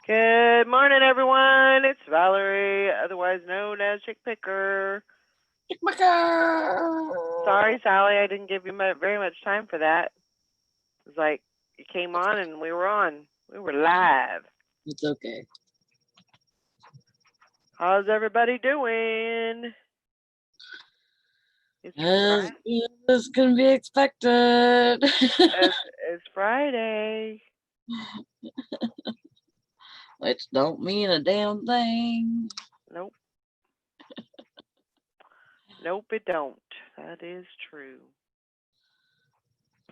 Good morning, everyone. It's Valerie, otherwise known as Chick Picker. Sorry, Sally, I didn't give you very much time for that. It was like you came on and we were on. We were live. It's okay. How's everybody doing? It's As Friday. good as can be expected. It's Friday. Which don't mean a damn thing. Nope. Nope, it don't. That is true.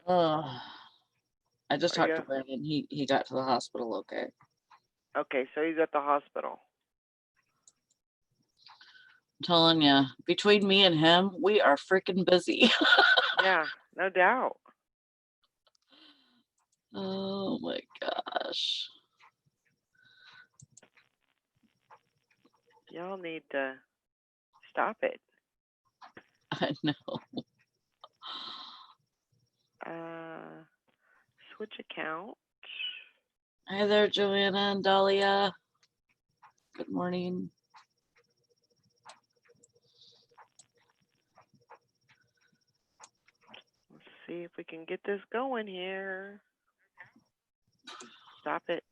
I just talked to Brandon. He got to the hospital okay. Okay, so he's at the hospital. I'm telling you, between me and him, we are freaking busy. Yeah, no doubt. Oh my gosh. Y'all need to stop it. I know. Switch account. Hi there, Joanna and Dahlia. Good morning. Let's see if we can get this going here. Stop it.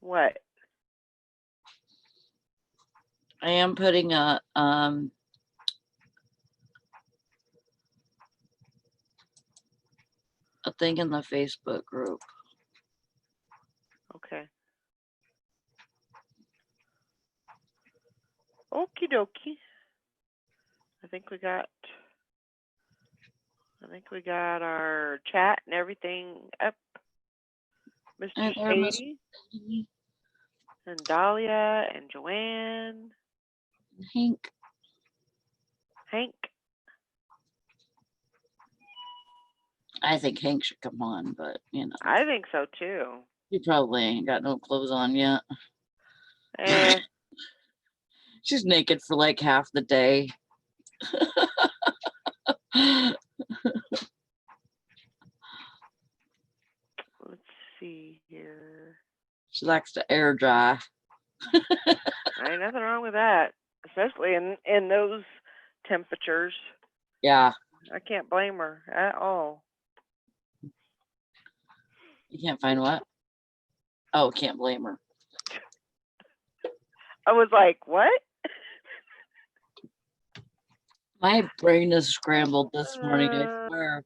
What? I am putting a thing in the Facebook group. Okay. Okie dokie. I think we got our chat and everything up. Mr. Shady and Dahlia and Joanne. Hank. I think Hank should come on, but you know. I think so too. He probably ain't got no clothes on yet. She's naked for like half the day. Let's see here. She likes to air dry. Ain't nothing wrong with that, especially in those temperatures. Yeah. I can't blame her at all. You can't find what? Oh, can't blame her. I was like, what? My brain is scrambled this morning, I swear.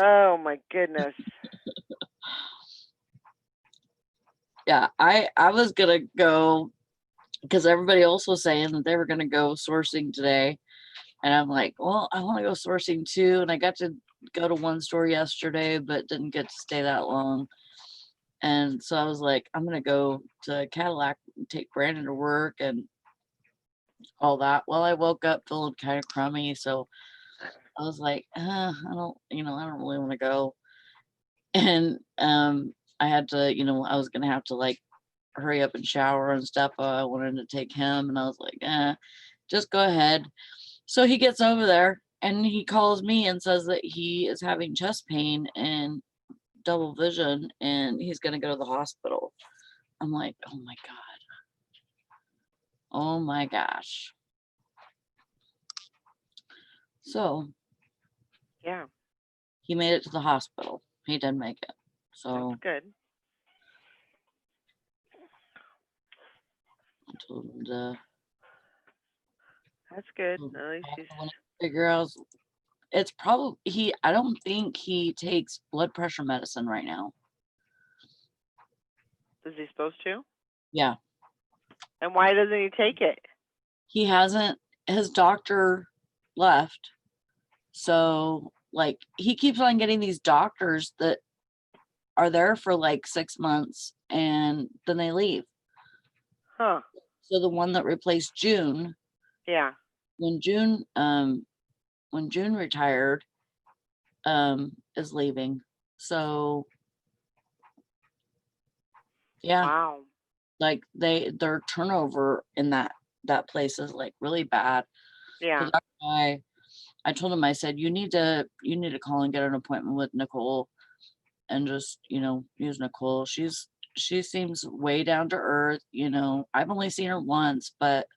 Oh my goodness. Yeah, I was gonna go because everybody else was saying that they were gonna go sourcing today. And I'm like, well, I want to go sourcing too. And I got to go to one store yesterday, but didn't get to stay that long. And so I was like, I'm going to go to Cadillac and take Brandon to work and all that. Well, I woke up feeling kind of crummy. So I was like, I don't really want to go. And I had to, I was going to have to like hurry up and shower and stuff. I wanted to take him and I was like, just go ahead. So he gets over there and he calls me and says that he is having chest pain and double vision and he's going to go to the hospital. I'm like, oh my God. Oh my gosh. So, yeah, he made it to the hospital. He didn't make it. So, that's good. I told him to. That's good. At least he's figure out. It's probably I don't think he takes blood pressure medicine right now. Is he supposed to? Yeah. And why doesn't he take it? He hasn't. His doctor left. So like he keeps on getting these doctors that are there for like 6 months and then they leave. Huh. So the one that replaced June. Yeah. When June retired, is leaving. So yeah. Wow. Like their turnover in that place is like really bad. Yeah. So that's why I told him, I said, you need to call and get an appointment with Nicole and just, use Nicole. She seems way down to earth, I've only seen her once, but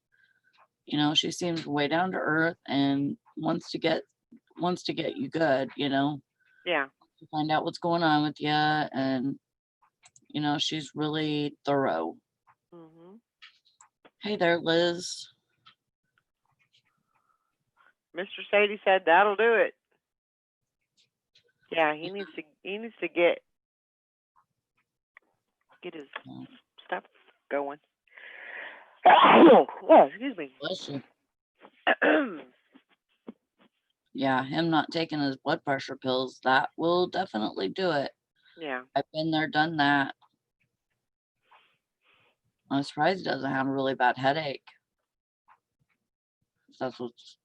she seems way down to earth and wants to get you good, Yeah. to find out what's going on with you. And, she's really thorough. Hmm. Hey there, Liz. Mr. Sadie said that'll do it. Yeah, he needs to get his Yeah. stuff going. Oh, excuse me. Bless you. Yeah, him not taking his blood pressure pills, that will definitely do it. Yeah. I've been there, done that. I'm surprised he doesn't have a really bad headache.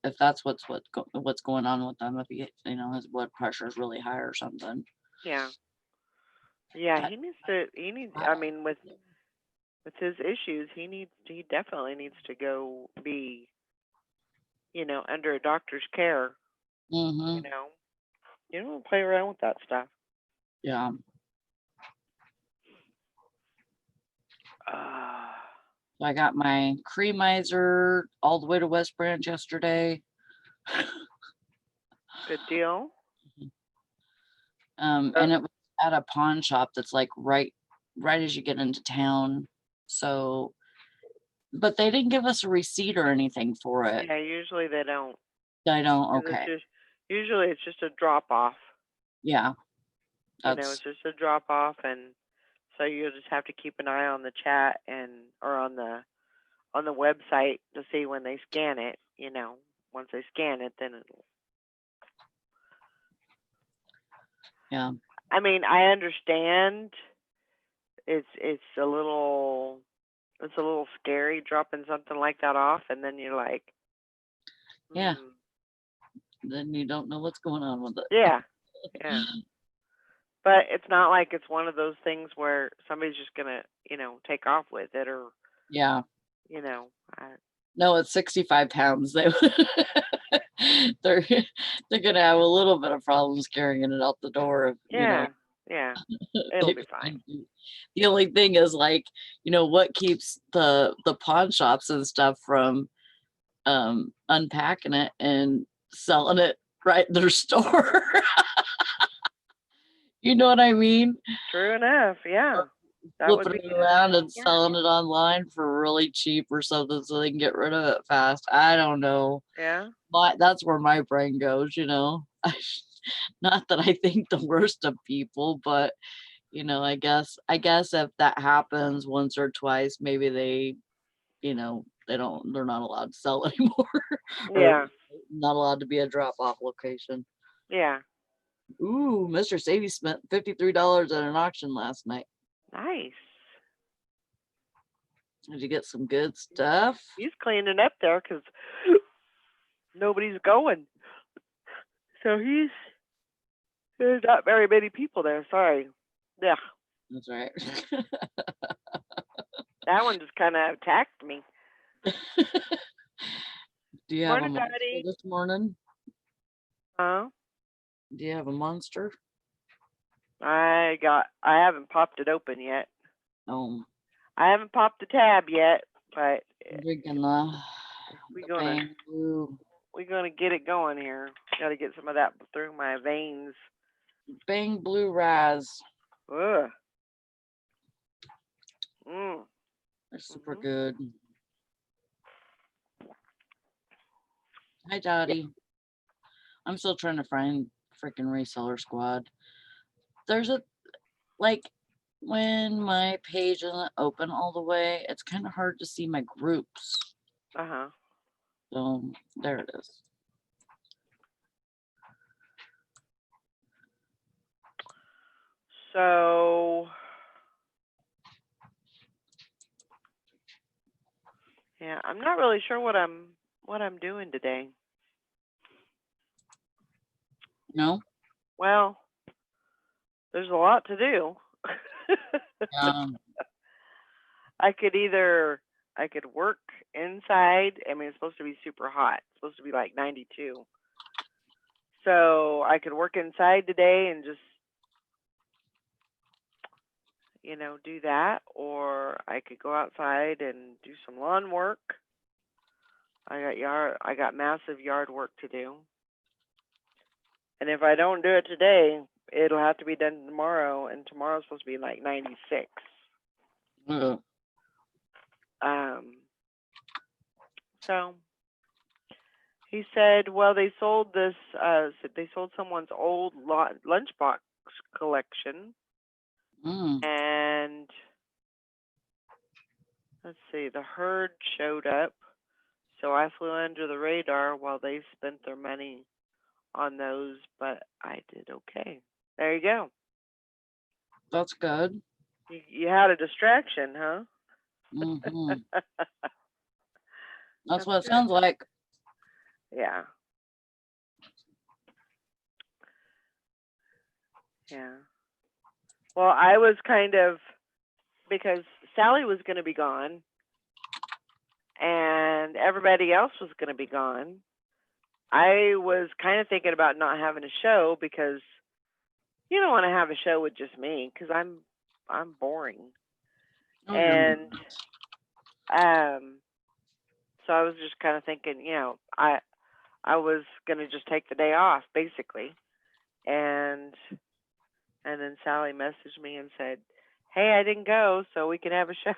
If that's what's going on with him, if his blood pressure is really high or something. Yeah. Yeah, he needs I mean, with his issues, he definitely needs to go be, under a doctor's care. Mm-hmm. You don't play around with that stuff. Yeah. So I got my Creamizer all the way to West Branch yesterday. Good deal. And it was at a pawn shop that's like right as you get into town. So, but they didn't give us a receipt or anything for it. Yeah, usually they don't. I don't. 'Cause Okay. Usually it's just a drop off. Yeah. It's just a drop off, and so you'll just have to keep an eye on the chat or on the website to see when they scan it. Once they scan it, then it'll. Yeah. I mean, I understand. It's a little scary dropping something like that off, and then you're like, Yeah. Then you don't know what's going on with it. Yeah. Yeah. But it's not like it's one of those things where somebody's just gonna, take off with it, or Yeah. I, No, it's 65 pounds. They're gonna have a little bit of problems carrying it out the door. yeah, yeah, it'll be They- fine. The only thing is, like, what keeps the pawn shops and stuff from unpacking it and selling it right in their store. You know what I mean? True enough, yeah. That would Flipping be it around and smart. selling it online for really cheap or something so they can get rid of it fast. I don't know. Yeah. That's where my brain goes, Not that I think the worst of people, but I guess if that happens once or twice, maybe they, they're not allowed to sell anymore. Yeah. Or not allowed to be a drop-off location. Yeah. Ooh, Mr. Sadie spent $53 at an auction last night. Nice. Did you get some good stuff? He's cleaning up there because nobody's going. So there's not very many people there. Sorry. Yeah. That's right. That one just kind of attacked me. Do you have a Morning, monster Daddy. this morning? Huh? Do you have a monster? I haven't popped it open yet. Oh, I haven't popped the tab yet, but I'm drinking the we're gonna get it going here. Got to get some of that through my veins. Bang Blue Raz. Ugh. They're super good. Hi, Dottie. I'm still trying to find freaking Reseller Squad. There's when my page isn't open all the way, it's kind of hard to see my groups. Uh-huh. So there it is. So yeah, I'm not really sure what I'm doing today. No? Well, there's a lot to do. I could work inside. I mean, it's supposed to be super hot. It's supposed to be like 92. So I could work inside today and just, do that, or I could go outside and do some lawn work. I got massive yard work to do. And if I don't do it today, it'll have to be done tomorrow, and tomorrow's supposed to be like 96. Ugh. So he said, well, they sold someone's old lunchbox collection. And let's see, the herd showed up. So I flew under the radar while they spent their money on those, but I did okay. There you go. That's good. You had a distraction, huh? Mm-hmm. That's what it sounds like. Yeah. Yeah. Well, I was because Sally was going to be gone and everybody else was going to be gone. I was kind of thinking about not having a show because you don't want to have a show with just me because I'm boring. Oh, and so I was just kind of thinking, I was going to just take the day off basically. And then Sally messaged me and said, "Hey, I didn't go, so we can have a show."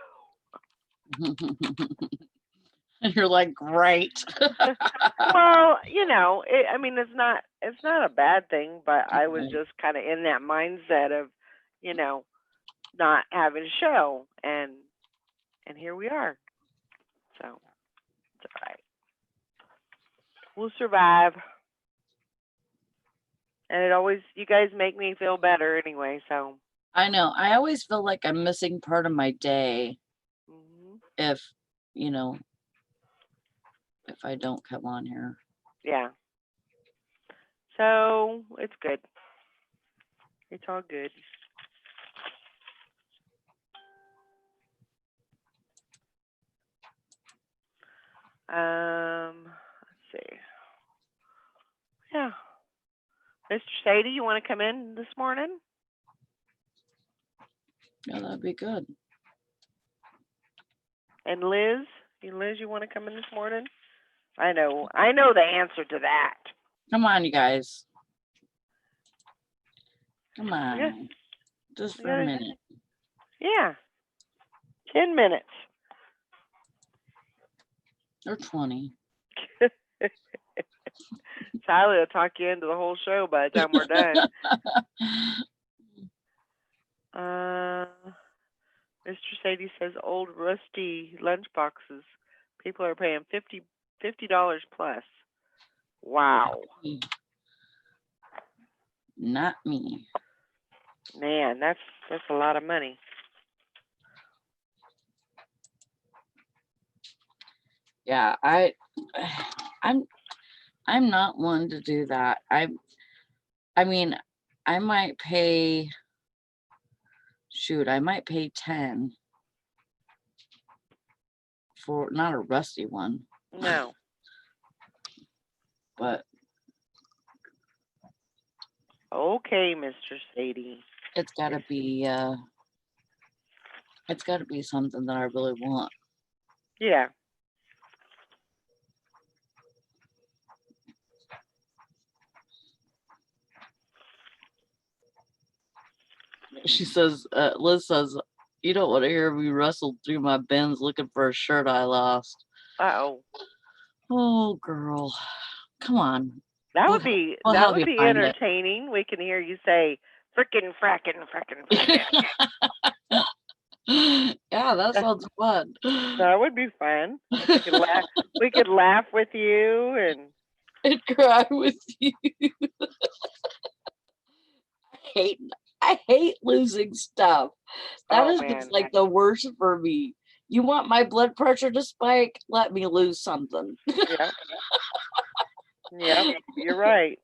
And you're like, great. Well, it's not a bad thing, but I was just kind of in that mindset of, not having a show, and here we are. So it's all right. We'll survive. And you guys make me feel better anyway, so. I know. I always feel like I'm missing part of my day if I don't come on here. Yeah. So it's good. It's all good. Let's see. Yeah. Mr. Sadie, you want to come in this morning? Yeah, that'd be good. And Liz, you want to come in this morning? I know the answer to that. Come on, you guys. Come on. Yeah. Just for a minute. Yeah. 10 minutes. Or 20. Tyler will talk you into the whole show by the time we're done. Mr. Sadie says old rusty lunchboxes. People are paying $50 plus. Wow. Not me. Man, that's a lot of money. Yeah, I'm not one to do that. I mean, I might pay 10 for not a rusty one. No. But okay, Mr. Sadie. It's gotta be something that I really want. Yeah. She says, Liz says, you don't want to hear me rustle through my bins looking for a shirt I lost. Uh-oh. Oh, girl. Come on. That would be entertaining. We can hear you say, frickin', frackin', frickin', frickin'. Yeah, that sounds fun. That would be fun. We could laugh with you and cry with you. I hate losing stuff. That is just like the worst for me. You want my blood pressure to spike? Let me lose something. Yeah. Yep, you're right.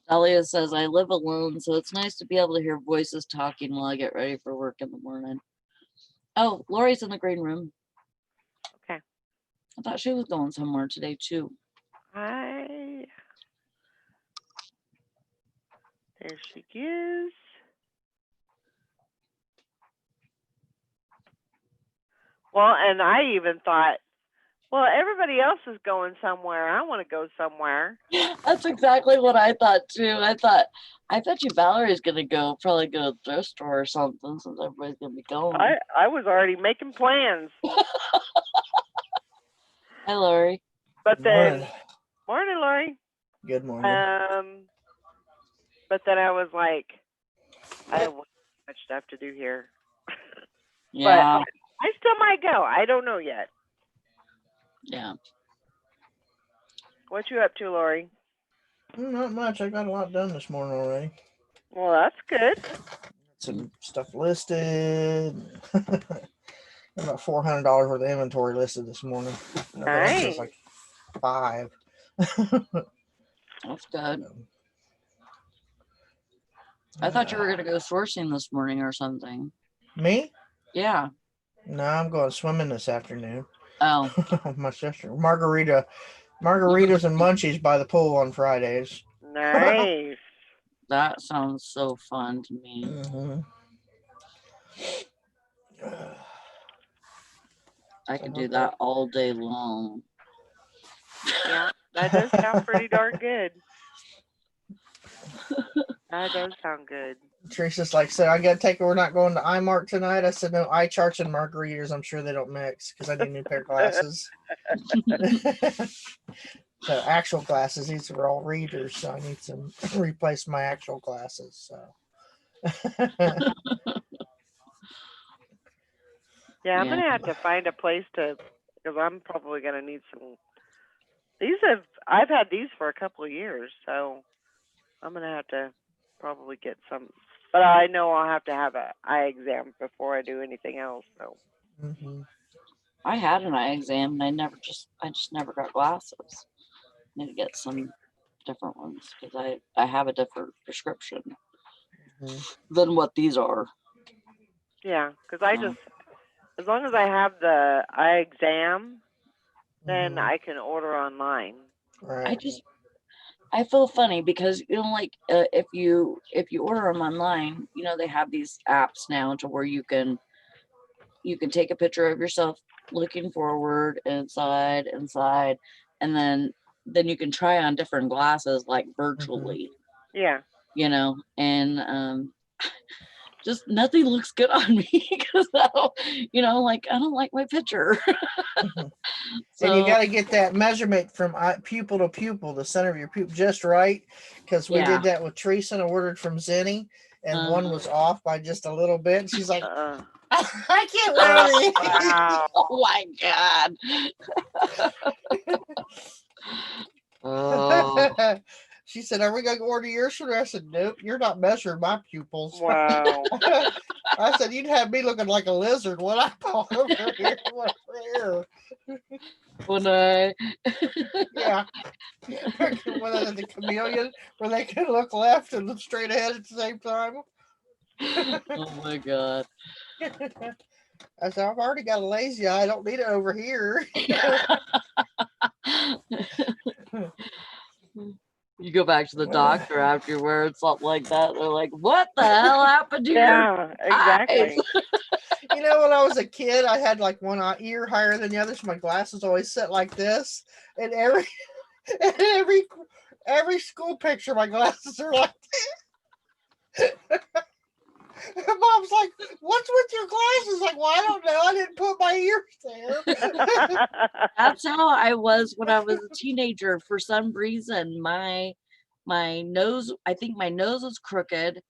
Dahlia says, I live alone, so it's nice to be able to hear voices talking while I get ready for work in the morning. Oh, Lori's in the green room. Okay. I thought she was going somewhere today too. There she is. Well, and I even thought, well, everybody else is going somewhere. I want to go somewhere. That's exactly what I thought too. I bet you Valerie's gonna go, probably go to the thrift store or something, since everybody's gonna be going. I was already making plans. Hi, Lori. But then, morning, Lori. Good morning. But then I was like, I have much stuff to do here. Yeah. But I still might go. I don't know yet. Yeah. What you up to, Lori? Not much. I got a lot done this morning already. Well, that's good. Some stuff listed. About $400 worth of inventory listed this morning. Nice. Was like 5. That's good. I thought you were gonna go sourcing this morning or something. Me? Yeah. No, I'm going swimming this afternoon. Oh. My sister. Margaritas and munchies by the pool on Fridays. Nice. That sounds so fun to me. Mm-hmm. I could do that all day long. Yeah, that does sound pretty darn good. That does sound good. Teresa's like, so I gotta take her. We're not going to iMart tonight. I said, no, iCharts and margaritas. I'm sure they don't mix because I need a new pair of glasses. So actual glasses. These are all readers, so I need to replace my actual glasses. So. Yeah, I'm gonna have to find a place to, because I'm probably gonna need some. I've had these for a couple of years, so I'm gonna have to probably get some. But I know I'll have to have an eye exam before I do anything else. So. Mm-hmm. I had an eye exam and I just never got glasses. Need to get some different ones because I have a different prescription than what these are. Yeah, because as long as I have the eye exam, then I can order online. Right. I feel funny because like if you order them online, they have these apps now to where you can take a picture of yourself looking forward, inside, and then you can try on different glasses like virtually. Yeah. And just nothing looks good on me because I don't like my picture. So, and you got to get that measurement from pupil to pupil, the center of your pupil, just right. Because we did that with Teresa and ordered from Zenny, and one was off by just a little bit. She's like, I can't wear these. Wow. Oh my God. She said, are we going to order yours for her? I said, nope, you're not measuring my pupils. Wow. I said, you'd have me looking like a lizard when I call over here. When I yeah. When the chameleon, where they can look left and look straight ahead at the same time. Oh my God. I said, I've already got a lazy eye. I don't need it over here. You go back to the doctor after you wear something like that. They're like, what the hell happened to your exactly. When I was a kid, I had like one ear higher than the other, so my glasses always sit like this. And every school picture, my glasses are like this. Mom's like, what's with your glasses? Like, well, I don't know. I didn't put my ears there. That's how I was when I was a teenager. For some reason, my nose, I think my nose was crooked.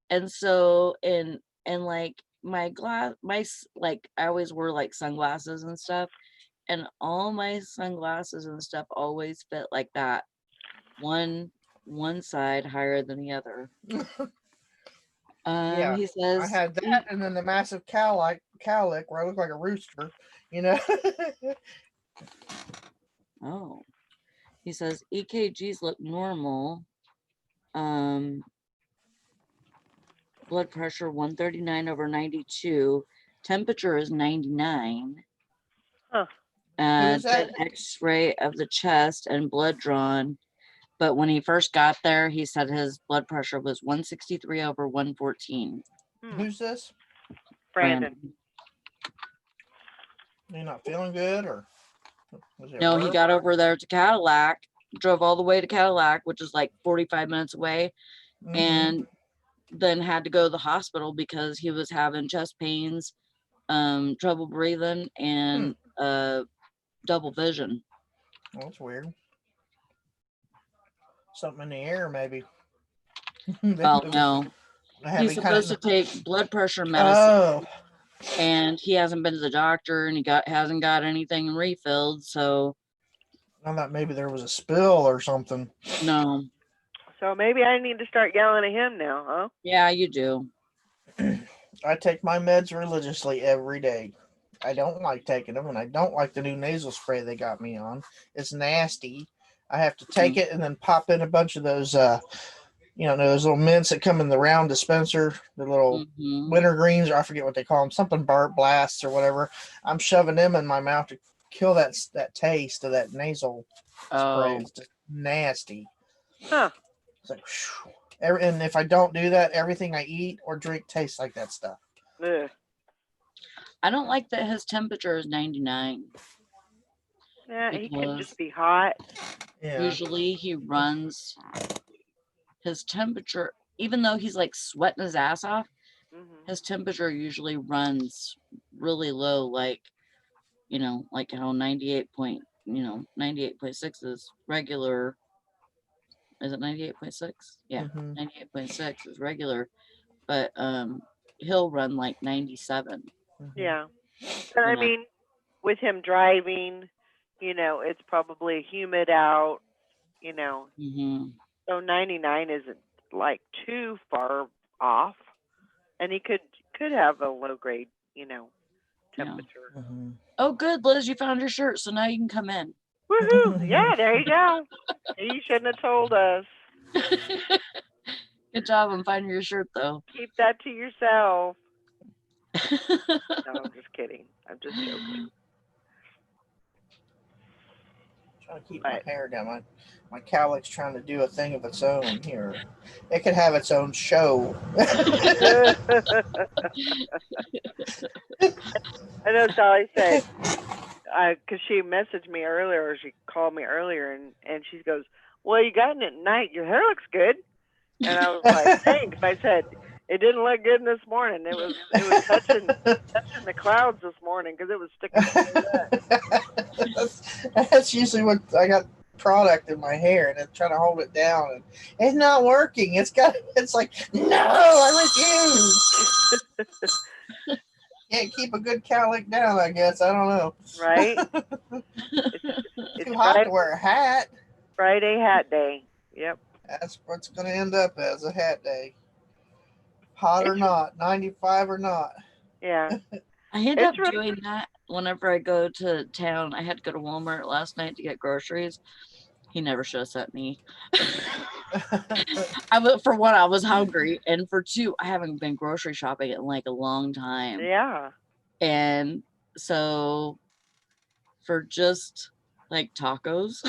And so, and like my I always wore like sunglasses and stuff. And all my sunglasses and stuff always fit like that. One side higher than the other. Yeah, he says I had that, and then the massive cowlick where I look like a rooster, Oh, he says EKGs look normal. Blood pressure 139/92. Temperature is 99. Huh. Who's Did that? X-ray of the chest and blood drawn. But when he first got there, he said his blood pressure was 163 over 114. Who's this? Brandon. You're not feeling good, or was it No, he work? got over there to Cadillac, drove all the way to Cadillac, which is like 45 minutes away, Mhm. and then had to go to the hospital because he was having chest pains, trouble breathing, and double vision. Well, that's weird. Something in the air, maybe. Well, no, he's supposed to take blood pressure medicine. Oh, And he hasn't been to the doctor, and hasn't got anything refilled. So I thought maybe there was a spill or something. no. So maybe I need to start yelling at him now, huh? Yeah, you do. I take my meds religiously every day. I don't like taking them, and I don't like the new nasal spray they got me on. It's nasty. I have to take it and then pop in a bunch of those, those little mints that come in the round dispenser, the little wintergreens, or I forget what they call them, something blasts or whatever. I'm shoving them in my mouth to kill that taste of that nasal spray. It's just nasty. Huh. It's like, whew. And if I don't do that, everything I eat or drink tastes like that stuff. Ugh. I don't like that his temperature is 99. Yeah, he could just be hot. Yeah. Usually he runs his temperature, even though he's like sweating his ass off, his temperature usually runs really low, like how 98.6 is regular. Is it 98.6? Yeah, 98.6 is regular, but he'll run like 97. Yeah. But I mean, with him driving, it's probably humid out, so 99 isn't like too far off, and he could have a low grade, temperature. Yeah. Oh, good, Liz, you found your shirt, so now you can come in. Woohoo! Yeah, there you go. You shouldn't have told us. Good job on finding your shirt, though. Keep that to yourself. No, I'm just kidding. I'm just joking. Trying to keep my hair down. My cowlick's trying to do a thing of its own here. It could have its own show. I know Sally said, because she messaged me earlier, or she called me earlier, and she goes, "Well, you got it at night. Your hair looks good." And I was like, "Thanks." I said, "It didn't look good this morning. It was touching the clouds this morning because it was sticking to my That's usually what I got, product in my hair, and I'm trying to hold it down, and it's not working. It's like, no, I refuse. Can't keep a good cowlick down, I guess. I don't know. Right? It's too hot to wear a hat. Friday hat day. Yep. That's what's going to end up as a hat day. Hot or not, 95 or not. Yeah. I end up doing that whenever I go to town. I had to go to Walmart last night to get groceries. He never should have sent me. For one, I was hungry, and for two, I haven't been grocery shopping in like a long time. Yeah. And so for just like tacos,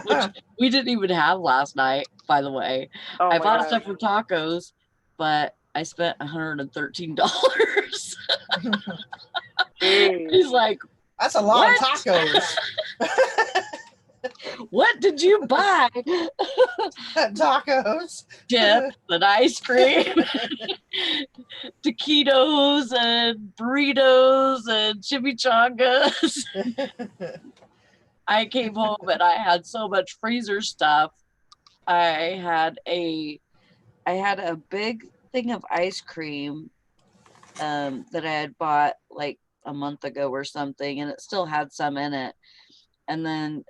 which we didn't even have last night, by the way. I bought stuff for tacos, but I spent $113. He's like, that's a lot of tacos. What did you buy? Tacos, chips, and ice cream, taquitos, and burritos, and chimichangas. I came home and I had so much freezer stuff. I had a big thing of ice cream that I had bought like a month ago or something, and it still had some in it. And then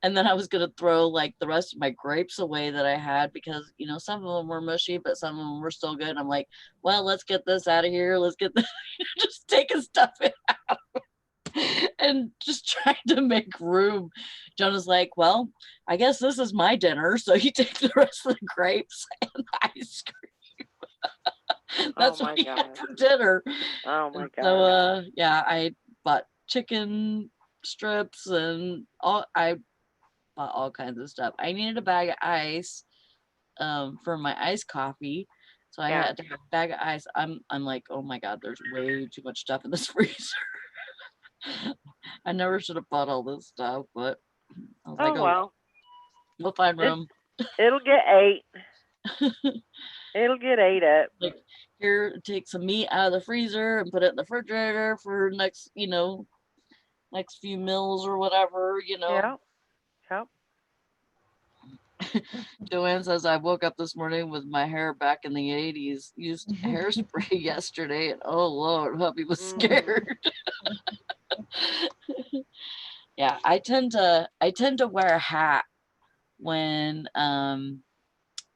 and then I was gonna throw like the rest of my grapes away that I had because some of them were mushy, but some of them were still good. I'm like, well, let's get this out of here. Let's get this, just taking stuff out and just trying to make room. Jonah's like, well, I guess this is my dinner, so you take the rest of the grapes and the ice cream. That's what we had for dinner. Oh my god. So yeah, I bought chicken strips and I bought all kinds of stuff. I needed a bag of ice for my iced coffee. So I Yeah. had to have a bag of ice. I'm like, oh my God, there's way too much stuff in this freezer. I never should have bought all this stuff, but I was like, Oh oh, well, we'll find room. it'll get ate. It'll get ate up. Like, here, take some meat out of the freezer and put it in the refrigerator for next, next few meals or whatever, Yeah. Yep. Joanne says, I woke up this morning with my hair back in the 80s, used hairspray yesterday, and oh Lord, hubby was scared. Yeah, I tend to wear a hat when I'm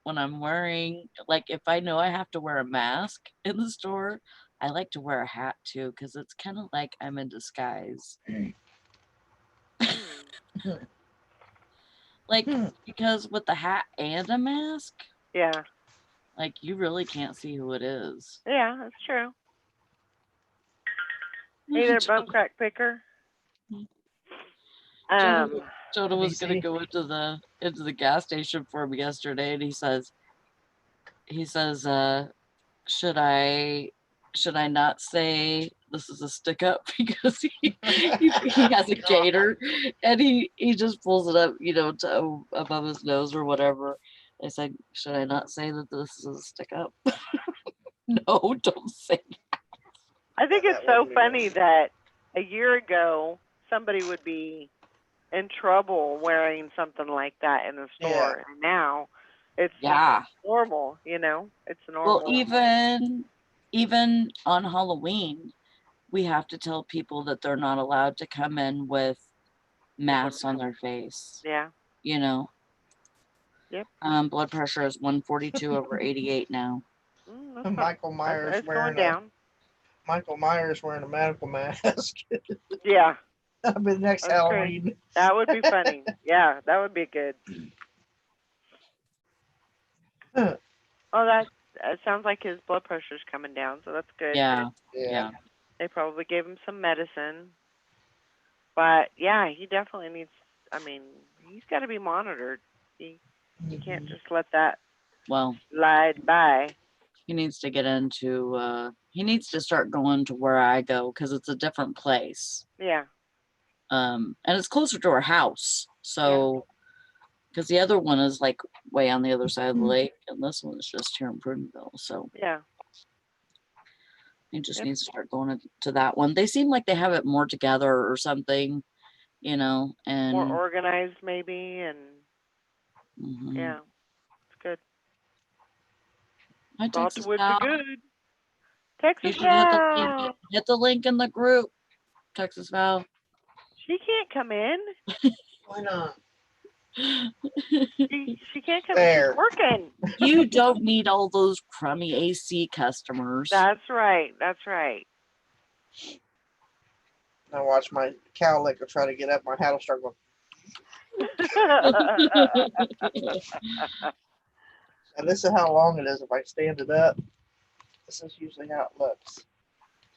wearing, like, if I know I have to wear a mask in the store, I like to wear a hat too, because it's kind of like I'm in disguise. Like, because with the hat and a mask, Yeah. like, you really can't see who it is. Yeah, that's true. Hey there, bum crack picker. Jonah was gonna go into the gas station for me yesterday, and he says, should I not say this is a stick up, because he has a gator and he just pulls it up, to above his nose or whatever. I said, should I not say that this is a stick up? No, don't say that. I think it's so funny that a year ago somebody would be in trouble wearing something like that in the store, and now it's normal. It's normal. Well, even on Halloween, we have to tell people that they're not allowed to come in with masks on their face. Yeah. Yep. Blood pressure is 142 over 88 now. Michael Myers going down. Michael Myers wearing a medical mask. Yeah. That'll be next Halloween. Great. That would be funny. Yeah, that would be good. Oh, that sounds like his blood pressure's coming down, so that's good. Yeah. They probably gave him some medicine. But yeah, he definitely needs, he's got to be monitored. You can't just let that slide by. He needs to get into, he needs to start going to where I go, because it's a different place. Yeah. And it's closer to our house. So, because the other one is like way on the other side of the lake, and this one is just here in Prudenville. So, yeah. He just needs to start going to that one. They seem like they have it more together or something, and more organized maybe, and yeah, it's good. Hi, Thought Texas would Val. be good. Texas Val. Hit the link in the group, Texas Val. She can't come in. Why not? She can't come in. She's working. You don't need all those crummy AC customers. That's right. I watch my cow licker try to get up. My hat will start going. And this is how long it is if I stand it up. This is usually how it looks.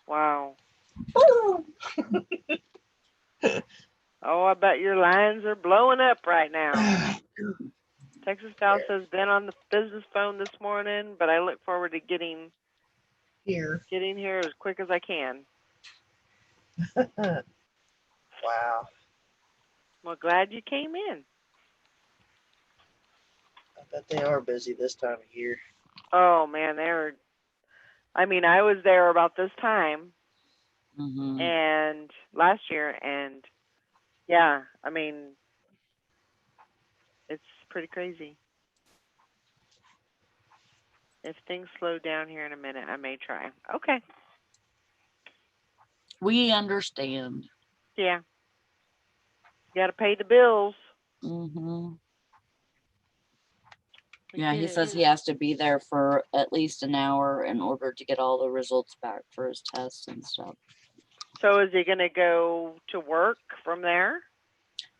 Wow. Oh, I bet your lines are blowing up right now. Texas Val says, been on the business phone this morning, but I look forward to getting here as quick as I can. Wow. Well, glad you came in. I bet they are busy this time of year. Oh, man, I was there about this time and last year, and yeah, it's pretty crazy. If things slow down here in a minute, I may try. Okay. We understand. Yeah. You got to pay the bills. Yeah, he says he has to be there for at least an hour in order to get all the results back for his tests and stuff. So is he going to go to work from there?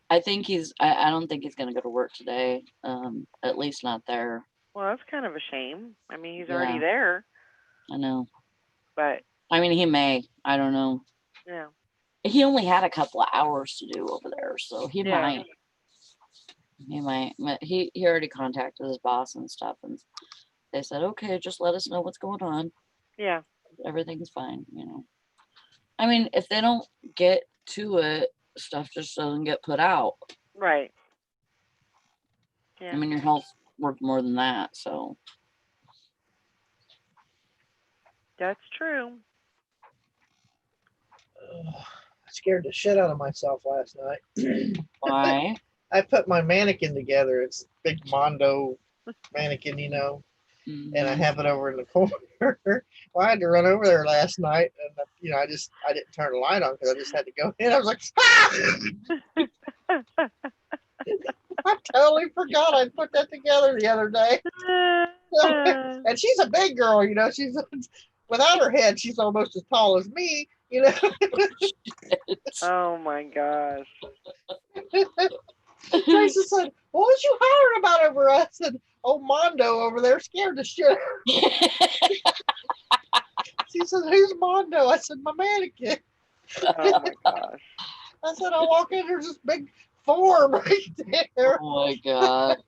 I think I don't think he's going to go to work today. At least not there. Well, that's kind of a shame. He's already there. I know. But he may. I don't know. Yeah. he only had a couple of hours to do over there, so he Yeah. might, he already contacted his boss and stuff, and they said, okay, just let us know what's going on. Yeah. Everything's fine, you know. I mean, if they don't get to it, stuff just doesn't get put out. Right. I Yeah. mean, your health's worth more than that, so. That's true. I scared the shit out of myself last night. Why? I put my mannequin together. It's a big Mondo mannequin, you know, and I Mhm. have it over in the corner. Well, I had to run over there last night, and you know, I didn't turn the light on because I just had to go in. I was like, ah! I totally forgot I put that together the other day. And she's a big girl, you know. She's without her head, she's almost as tall as me, you know. Oh my gosh. Tracy said, "What was you hollering about over us?" And old Mondo over there scared the shit out of her. She said, "Who's Mondo?" I said, "My mannequin." Oh my gosh. I said, "I walk in, there's this big form right there." Oh my god.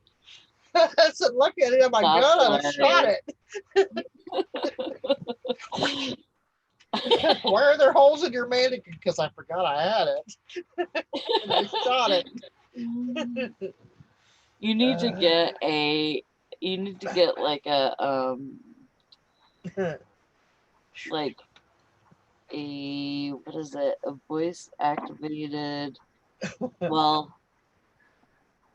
I said, "Look at it, my That's gun, and I shot hilarious. it." Why are there holes in your mannequin? Because I forgot I had it. And I shot it. You need to get like a like a what is it? A voice activated, well,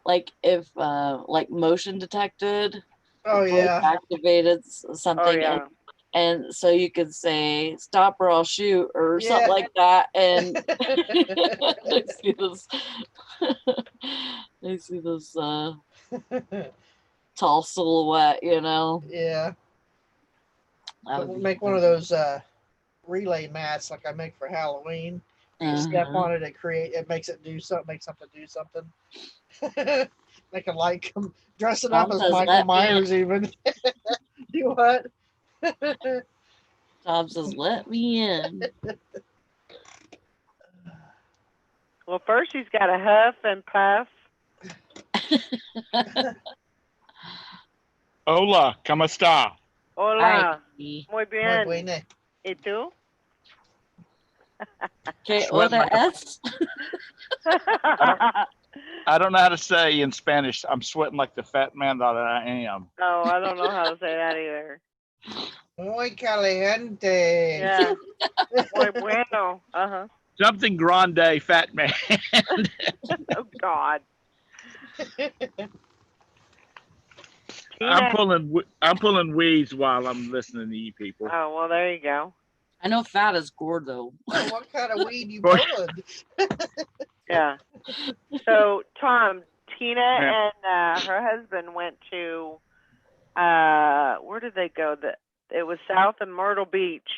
like if like motion detected, Oh voice yeah. activated Oh something, yeah. and so you could say stop or I'll shoot or Yeah. something like that, and I see this I see this tall silhouette, you know. Yeah. That But would we'll be make one of those relay mats like I make for Halloween. You step on it, it makes it do something, make something do something. Make a light come, dress it up Tom as says, Michael "Let me in." Myers even. Do what? Tom says, "Let me in." Well, first he's got to huff and puff. Hola, ¿cómo está? Hola. Hi. Muy Muy bien. buena. ¿Y tú? Okay, Sweating like a- ODS. I don't know how to say in Spanish. I'm sweating like the fat man that I am. Oh, I don't know how to say that either. Muy caliente. Yeah. Muy bueno. Uh-huh. Something grande, fat man. Oh God. I'm Tina. pulling weeds while I'm listening to you people. Oh, well, there you go. I know fat is gordo. Oh, what kind of weed you pulling? Yeah. So, Tom, Tina Yeah. and her husband went to, where did they go? It was south of Myrtle Beach.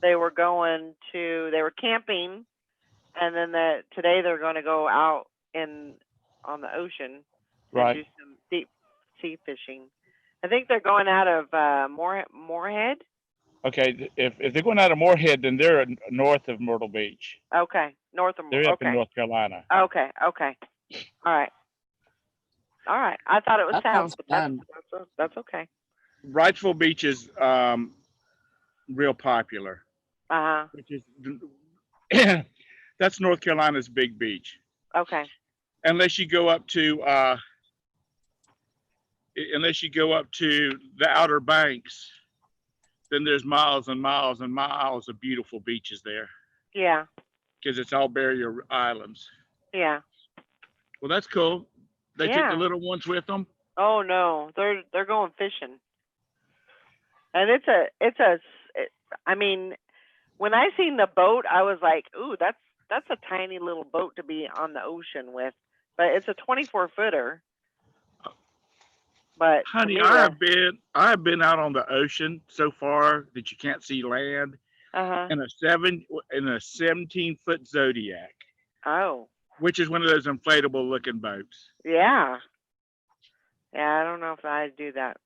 They were camping, and then today they're going to go out on the ocean and Right. do some deep sea fishing. I think they're going out of Moorhead. Okay, if they're going out of Moorhead, then they're north of Myrtle Beach. Okay, north of They're up in okay. North Carolina. Okay. All right. I thought it was That south, sounds but fun. that's okay. Wrightsville Beach is real popular, Uh-huh. which is that's North Carolina's big beach. Okay. Unless you go up to the Outer Banks, then there's miles and miles and miles of beautiful beaches there Yeah. because it's all barrier islands. Yeah. Well, that's cool. They took the Yeah. little ones with them. Oh no, they're going fishing. And I mean, when I seen the boat, I was like, "Ooh, that's a tiny little boat to be on the ocean with." But it's a 24-footer. But Honey, to me, I have been out on the ocean so far that you can't see land uh-huh. in a 17-foot Zodiac, Oh. which is one of those inflatable looking boats. Yeah. Yeah, I don't know if I'd do that.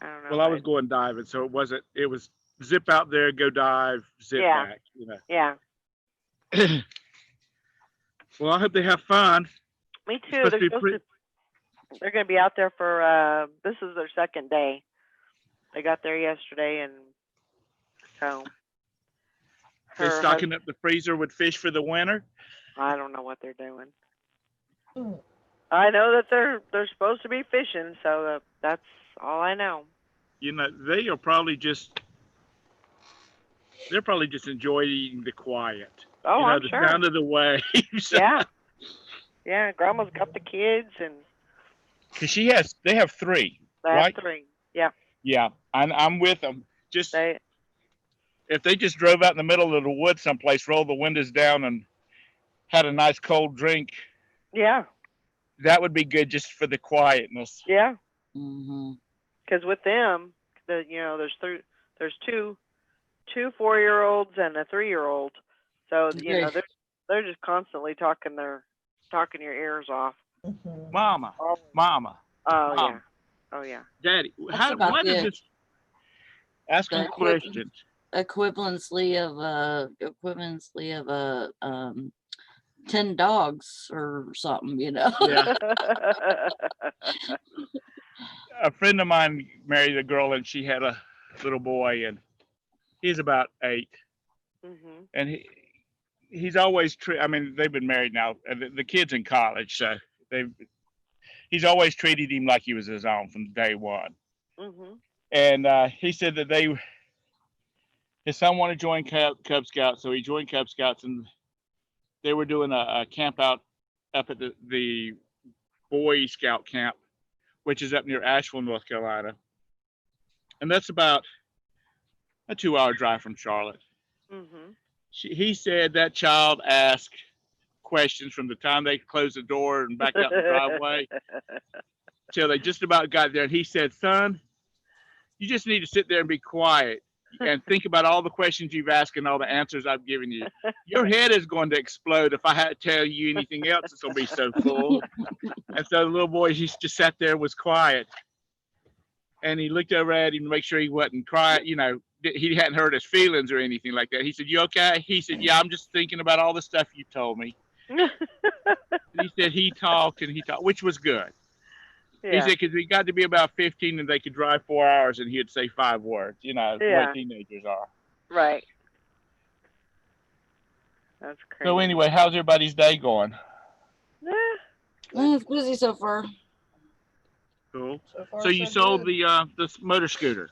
I don't know. Well, I was going diving, so it was zip out there, go dive, zip Yeah. back, you know. Yeah. Well, I hope they have fun. Me It's too. supposed They're to be supposed to. They're going to be out there for. This is their second day. They got there yesterday, and so They her stocking up the freezer with fish for the winter. I don't know what they're doing. Mm. I know that they're supposed to be fishing, so that's all I know. You know, they're probably just enjoying the quiet. Oh, you know, I'm the sure. sound of the waves. Yeah, yeah. Grandma's got the kids, and Because they have three, I have right? 3. Yeah, Yeah, I'm with them. Just they. if they just drove out in the middle of the woods someplace, rolled the windows down, and had a nice cold drink, Yeah, that would be good just for the quietness. yeah. Mm-hmm. Because with them, there's two 4-year-olds and a 3-year-old. So they're just constantly talking your ears off. Mhm. Mama, Oh, mama, oh yeah, mom, oh yeah. daddy. That's about Why does it. this? Ask them The questions. equivalency of 10 dogs or something, Yeah. A friend of mine married a girl, and she had a little boy, and he's about 8, Mhm. and he's always I mean, they've been married now, and the kid's in college, so he's always treated him like he was his own from day one. Mhm. And he said that his son wanted to join Cub Scouts, so he joined Cub Scouts, and they were doing a camp out up at the Boy Scout camp, which is up near Asheville, North Carolina, and that's about a 2-hour drive from Charlotte. Mhm. He said that child asked questions from the time they closed the door and backed out the driveway till they just about got there. And he said, "Son, you just need to sit there and be quiet and think about all the questions you've asked and all the answers I've given you. Your head is going to explode if I had to tell you anything else. It's going to be so full." And so the little boy, he just sat there, was quiet. And he looked over at him to make sure he wasn't crying, he hadn't hurt his feelings or anything like that. He said, "You okay?" He said, "Yeah, I'm just thinking about all the stuff you told me." And he said he talked, which was good. Yeah. He said, because he got to be about 15 and they could drive 4 hours and he'd say 5 words, the way teenagers are. Right. That's crazy. So anyway, how's everybody's day going? It's busy so far. Cool. So far, So you so sold good. the motor scooter.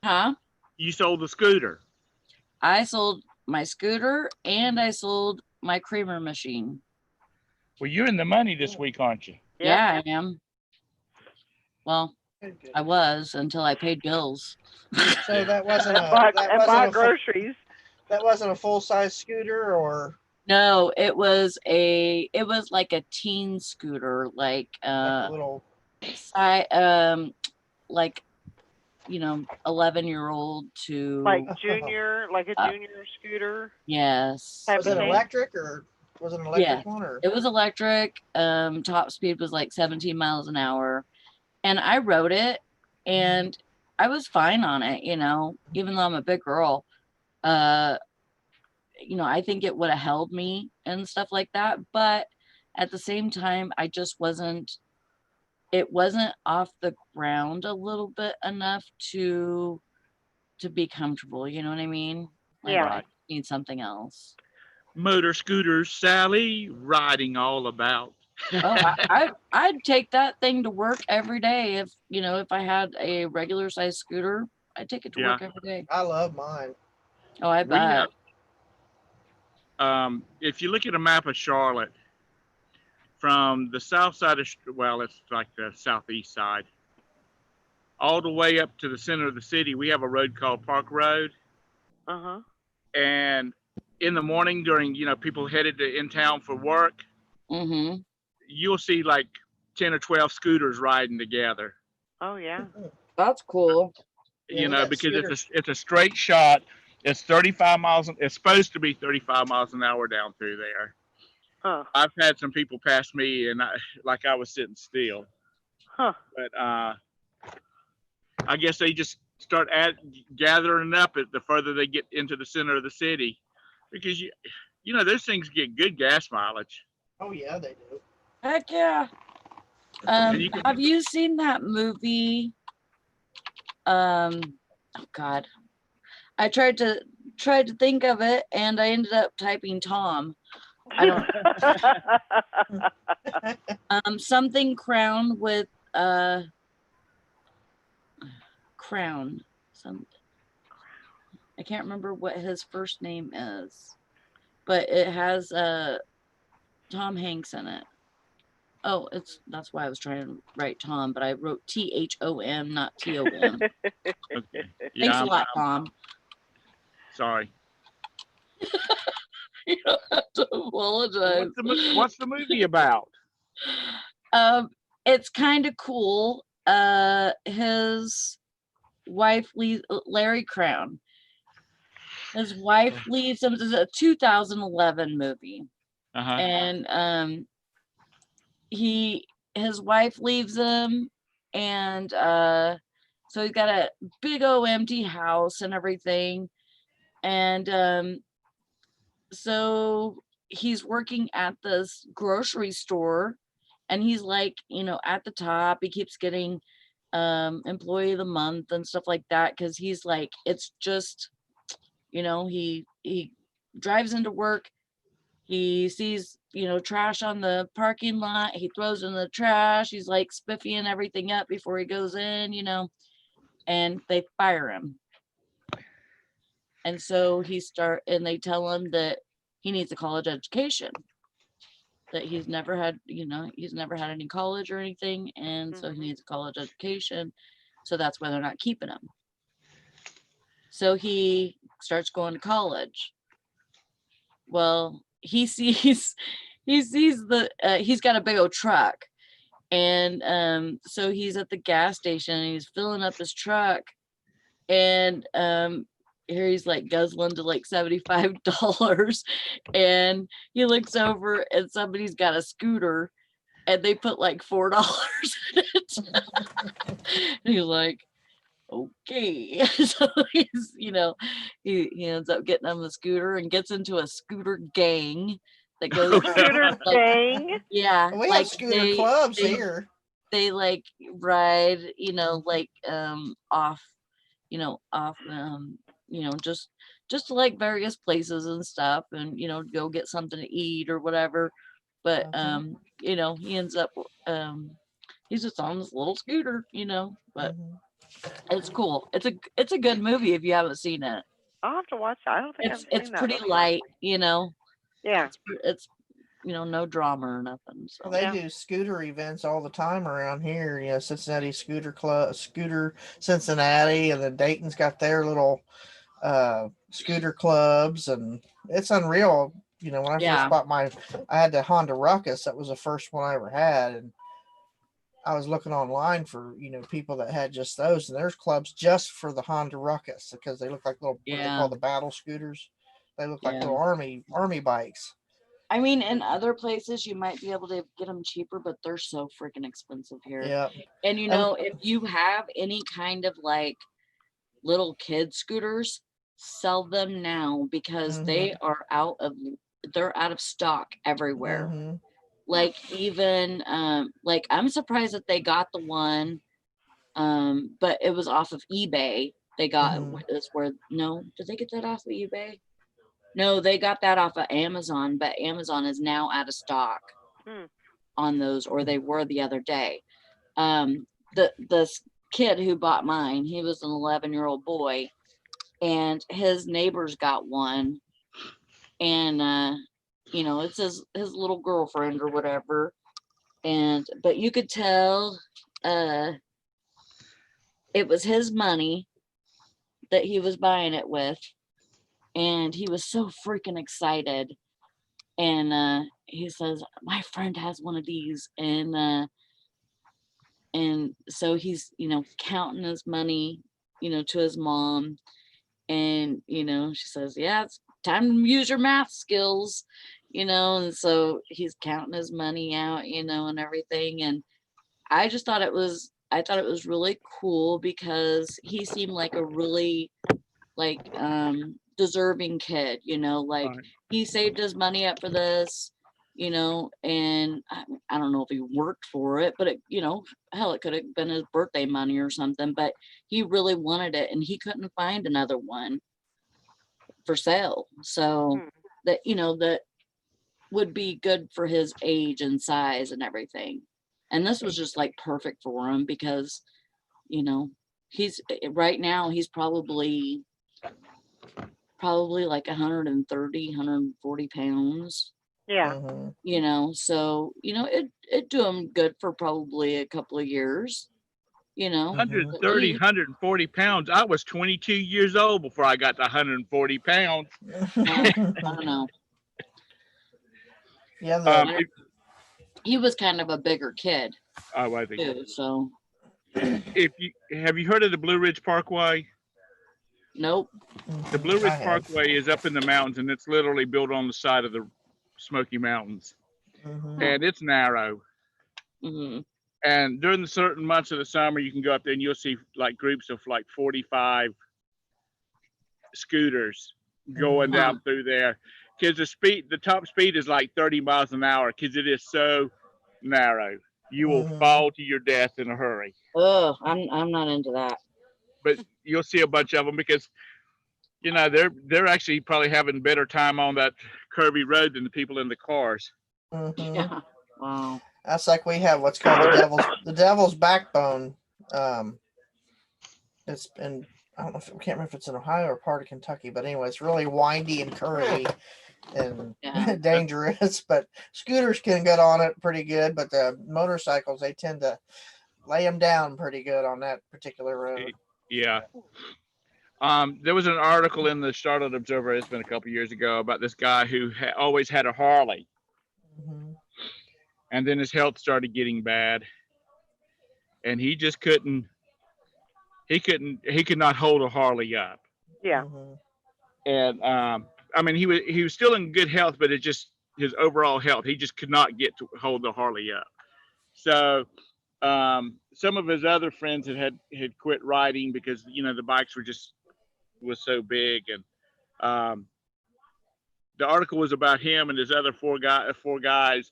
Huh? You sold the scooter. I sold my scooter and I sold my creamer machine. Well, you're in the money this week, aren't you? Yeah, I am. Well, Good, good. I was until I paid bills. So that wasn't And a bought, that and wasn't bought a groceries. that wasn't a full size scooter, or No, it was like a teen scooter, like like a little. like 11-year-old to Like a junior Uh, scooter. yes. Type Was of it thing. electric, or was it an electric one, or? It was electric. Top speed was like 17 miles an hour. And I rode it and I was fine on it, even though I'm a big girl. I think it would have held me and stuff like that. But at the same time, it wasn't off the ground a little bit enough to be comfortable. You know what I mean? Like, Yeah. I need something else. Motor scooters, Sally, riding all about. Oh, I'd take that thing to work every day. If I had a regular size scooter, I'd take it to work every day. I love mine. Oh, I bet. If you look at a map of Charlotte, from the south side it's like the southeast side, all the way up to the center of the city, we have a road called Park Road. Uh-huh. And in the morning during, people headed in town for work, Mm-hmm. you'll see like 10 or 12 scooters riding together. Oh yeah. That's cool. Yeah, because scooters. it's a straight shot. It's 35 miles. It's supposed to be 35 miles an hour down through there. Huh. I've had some people pass me and I was sitting still. Huh. But I guess they just start gathering up the further they get into the center of the city. because you know those things get good gas mileage. Oh yeah, they do. Heck yeah. And you can, Have you seen that movie? Oh God. I tried to think of it and I ended up typing Tom. I don't something Crown with Crown. I can't remember what his first name is, but it has Tom Hanks in it. Oh, that's why I was trying to write Tom, but I wrote THOM, not TOM. okay. Yeah, Thanks a lot, Tom. Sorry. You don't have to apologize. What's the movie about? It's kind of cool. His wife leaves Larry Crown. His wife leaves him. It's a 2011 movie, and his wife leaves him, and so he's got a big old empty house and everything, and so he's working at this grocery store, and he's like, at the top. He keeps getting employee of the month and stuff like that, because he's like, it's just, he drives into work, he sees trash on the parking lot, he throws in the trash, he's like spiffying everything up before he goes in, and they fire him. And so they tell him that he needs a college education, that he's never had any college or anything, and so he needs a college education. So that's why they're not keeping him. So he starts going to college. Well, he's got a big old truck, and so he's at the gas station and he's filling up his truck, and here he's like guzzling to like $75, and he looks over and somebody's got a scooter and they put like $4 in it. And he's like, okay. So he's, he ends up getting on the scooter and gets into a scooter gang that goes scooter gang. Yeah, we have scooter clubs here. They like ride, like off just to like various places and stuff, and go get something to eat or whatever. But he ends up he's just on this little scooter, but it's cool. It's a good movie if you haven't seen it. I'll have to watch it. I don't think it's pretty light, Yeah. It's no drama or nothing. So well, they do scooter events all the time around here. Cincinnati Scooter Club, Scooter Cincinnati, and then Dayton's got their little scooter clubs, and it's unreal. When I first bought I had the Honda Ruckus. That was the first one I ever had, and I was looking online for people that had just those, and there's clubs just for the Honda Ruckus because they look like little what they call the battle scooters. They look like little army bikes. I mean, in other places you might be able to get them cheaper, but they're so freaking expensive here. Yeah. And if you have any kind of like little kid scooters, sell them now, because they are out of stock everywhere. Like even like I'm surprised that they got the one, but it was off of eBay. They got did they get that off of eBay? No, they got that off of Amazon, but Amazon is now out of stock on those, or they were the other day. The kid who bought mine, he was an 11-year-old boy, and his neighbors got one, and it's his little girlfriend or whatever, but you could tell it was his money that he was buying it with. And he was so freaking excited. And he says, my friend has one of these. And so he's, counting his money, to his mom. And, she says, yeah, it's time to use your math skills, and so he's counting his money out, and everything. And I thought it was really cool, because he seemed like a really like deserving kid, you know, like Right. he saved his money up for this, you know, and I don't know if he worked for it, but it, you know, hell, it could have been his birthday money or something, but he really wanted it and he couldn't find another one for sale. So that, you know, that would be good for his age and size and everything. And this was just like perfect for him because, you know, he's right now he's probably like 130, 140 pounds, Yeah. Mhm. you know, so, you know, it do him good for probably a couple of years, you know. 130, 140 pounds. I was 22 years old before I got to 140 pounds. I don't know. Yeah, He was kind of a bigger kid I think. too, so If you have you heard of the Blue Ridge Parkway? nope. The Blue I Ridge have. Parkway is up in the mountains, and it's literally built on the side of the Smoky Mountains, Mhm. and it's narrow. Hmm. And during the certain months of the summer, you can go up there and you'll see like groups of like 45 scooters going down through there. Because the top speed is like 30 miles an hour because it is so narrow. You will fall to your death in a hurry. Oh, I'm not into that. But you'll see a bunch of them because, you know, they're actually probably having better time on that curvy road than the people in the cars. Mhm. Yeah. Wow. That's like we have what's called the devil's backbone. It's in, I don't know if I can't remember if it's in Ohio or part of Kentucky, but anyway, it's really windy and curvy and Yeah. dangerous. But scooters can get on it pretty good, but the motorcycles they tend to lay them down pretty good on that particular road. Yeah. There was an article in the Charlotte Observer. It's been a couple years ago about this guy who always had a Harley, Mhm. and then his health started getting bad, and he just couldn't. He could not hold a Harley up. Yeah. Mhm. And I mean, he was still in good health, but it just his overall health. He just could not get to hold the Harley up. So some of his other friends had quit riding because you know the bikes was so big, and the article was about him and his other four guys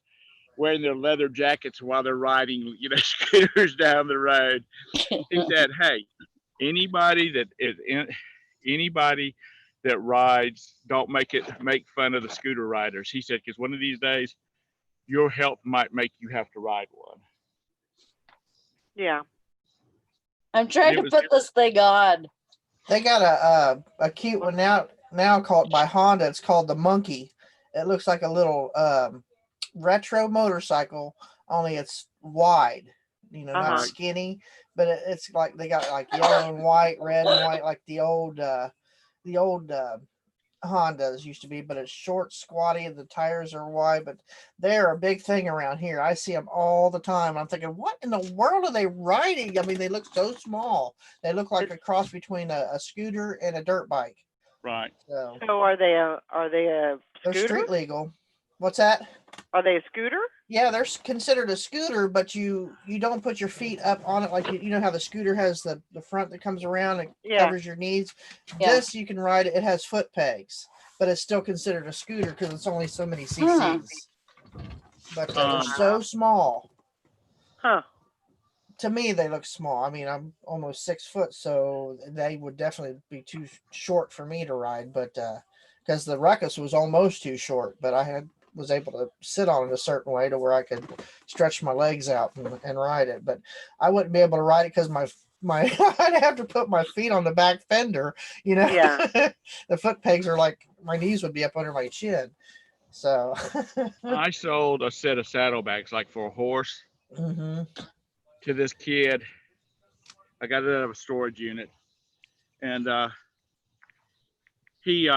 wearing their leather jackets while they're riding, you know, scooters down the road. He said, "Hey, anybody that rides, don't make fun of the scooter riders." He said, "Because one of these days, your health might make you have to ride one." Yeah. I'm trying to put this thing on. They got a cute one now called by Honda. It's called the Monkey. It looks like a little retro motorcycle, only it's wide. You know, not skinny, but it's like they got like yellow and white, red and white, like the old Hondas used to be. But it's short, squatty, and the tires are wide. But they're a big thing around here. I see them all the time. I'm thinking, what in the world are they riding? I mean, they look so small. They look like a cross between a scooter and a dirt bike. Right. So are they a They're scooter? street legal. What's that? Are they a scooter? Yeah, they're considered a scooter, but you don't put your feet up on it like you know how the scooter has the front that comes around and covers your knees. Yeah. This you can ride it. It has foot pegs, but it's still considered a scooter because it's only so many cc's. But they're so small. Huh. To me, they look small. I mean, I'm almost 6 foot, so they would definitely be too short for me to ride. But because the Ruckus was almost too short, but I was able to sit on it a certain way to where I could stretch my legs out and ride it. But I wouldn't be able to ride it because my I'd have to put my feet on the back fender. You know, Yeah. The foot pegs are like my knees would be up under my chin. So I sold a set of saddlebags like for a horse to this kid. I got it out of a storage unit, and he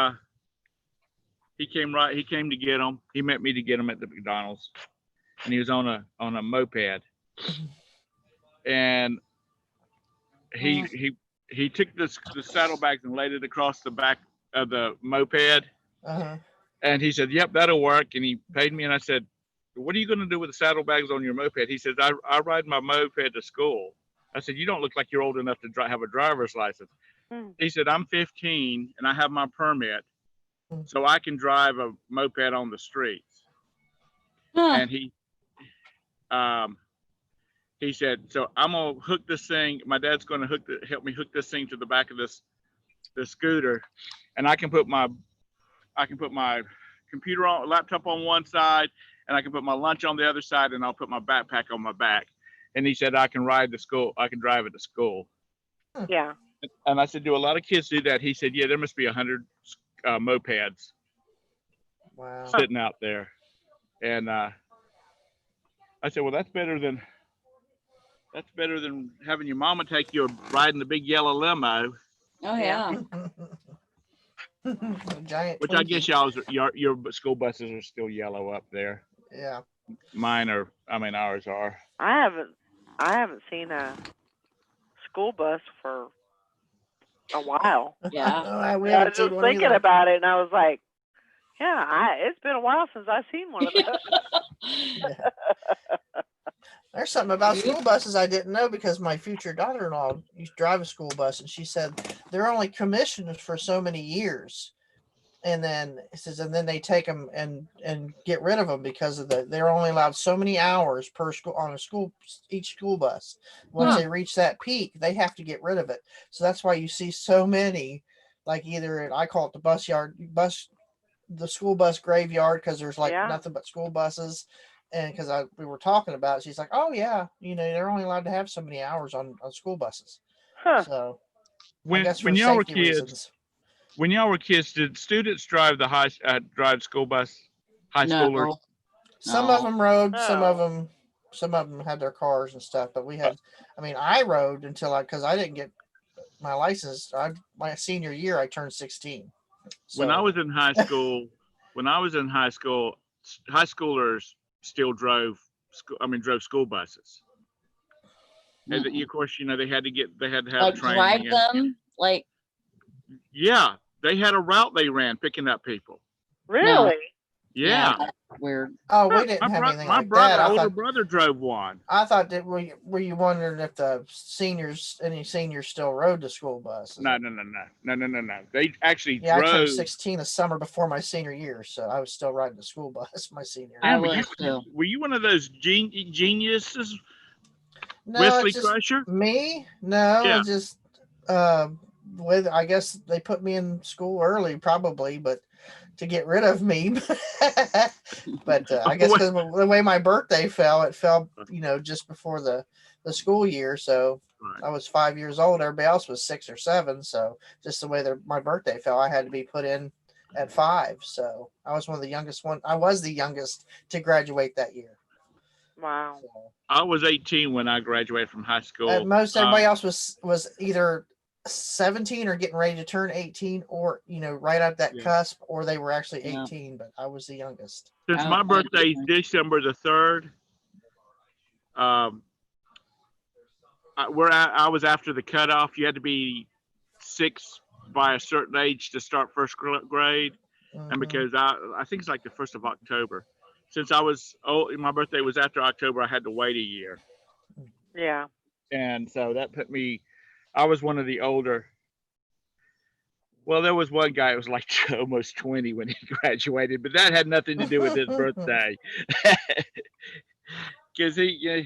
came to get them. He met me to get them at the McDonald's, and he was on a moped, and he took the saddlebags and laid it across the back of the moped, and he said, "Yep, that'll work." And he paid me, and I said, "What are you going to do with the saddlebags on your moped?" He says, I ride my moped to school." I said, you don't look like you're old enough to have a driver's license. He said, I'm 15 and I have my permit, so I can drive a moped on the streets. And he said, so I'm gonna hook this thing. My dad's gonna help me hook this thing to the back of this scooter, and I can put my computer on, laptop on one side, and I can put my lunch on the other side, and I'll put my backpack on my back. And he said, I can drive it to school. Yeah. And I said, do a lot of kids do that? He said, yeah, there must be 100 mopeds sitting out there. And I said, well, that's better than having your mama take you riding the big yellow limo. Oh yeah. Giant. Which I guess your school buses are still yellow up there. Yeah. Ours are. I haven't seen a school bus for a while. Yeah. I I was just thinking about it, and I was like, yeah, it's been a while since I've seen one of those. There's something about school buses I didn't know, because my future daughter-in-law used to drive a school bus, and she said they're only commissioned for so many years, and then it says, and then they take them and get rid of them because they're only allowed so many hours per school on each school bus. Once they reach that peak, they have to get rid of it. So that's why you see so many, like I call it the school bus graveyard, because there's nothing but school buses. And because we were talking about it, she's like, oh yeah, they're only allowed to have so many hours on school buses. Huh. So when y'all were kids, did students drive drive school bus? High schoolers? Some of them rode, some of them had their cars and stuff. But I rode because I didn't get my license. My senior year, I turned 16. So, when I was in high school, high schoolers still drove school buses. And of course, they had to have training. Drive them like. Yeah, they had a route they ran picking up people. Really? Yeah. Weird. Oh, we didn't have anything like that. My older brother drove one. I thought that were you wondering if any seniors still rode the school bus? No. They actually drove. I turned 16 a summer before my senior year, so I was still riding the school bus my senior year. I was too. Were you one of those geniuses? No, Wesley Crusher? Me? No, Yeah. It's just I guess they put me in school early, probably, but to get rid of me. But I guess because the way my birthday fell, it fell, just before the school year. So I was 5 years old. Everybody else was 6 or 7. So just the way my birthday fell, I had to be put in at 5. So I was one of the youngest I was the youngest to graduate that year. Wow. So, I was 18 when I graduated from high school. most everybody else was either 17 or getting ready to turn 18, or right at that cusp, or they were actually 18. But I was the youngest. Since my birthday is December the 3rd, I was after the cutoff. You had to be 6 by a certain age to start first grade. And because I think it's like the 1st of October. Since I was old, my birthday was after October, I had to wait a year. Yeah. And so that put me, I was one of the older. Well, there was one guy who was like almost 20 when he graduated, but that had nothing to do with his birthday. Because he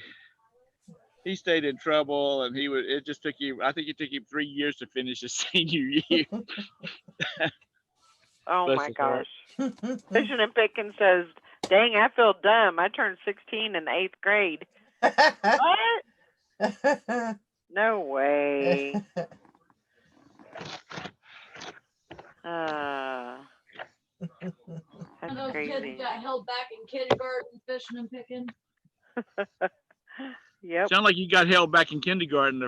stayed in trouble, and I think it took him 3 years to finish his senior year. Oh my gosh. Fishing and Picking says, dang, I feel dumb. I turned 16 in the 8th grade. What? No way. That's Those crazy. kids got held back in kindergarten, Fishing and Picking. Yep. Sound like you got held back in kindergarten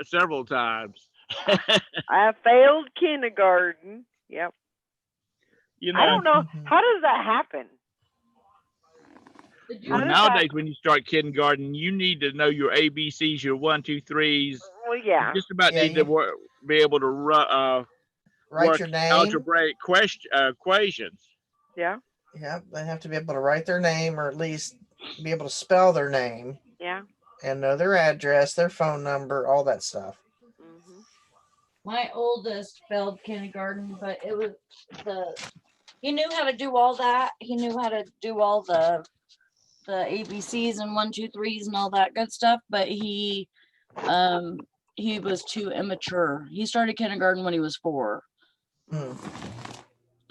several times. I failed kindergarten. Yep. I don't know. How does that happen? Well, nowadays, when you start kindergarten, you need to know your ABCs, your 1, 2, 3s. Well, yeah. You just about need to be able to write work your name. algebraic equations. Yeah. Yeah, they have to be able to write their name, or at least be able to spell their name. Yeah. and know their address, their phone number, all that stuff. Mhm. My oldest failed kindergarten, but it was he knew how to do all that. He knew how to do all the ABCs and 1, 2, 3s and all that good stuff, but he was too immature. He started kindergarten when he was 4. Hmm.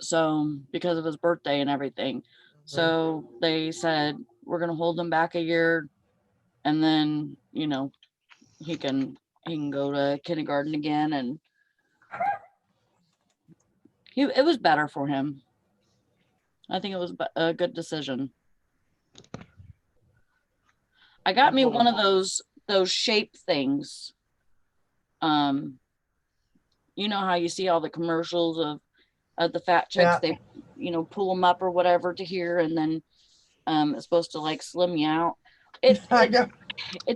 So because of his birthday and everything. So they said, we're gonna hold him back a year and then, he can go to kindergarten again, and it was better for him. I think it was a good decision. I got me one of those shape things. You know how you see all the commercials of the fat chicks, Yeah. they pull them up or whatever to here, and then it's supposed to like slim you out. It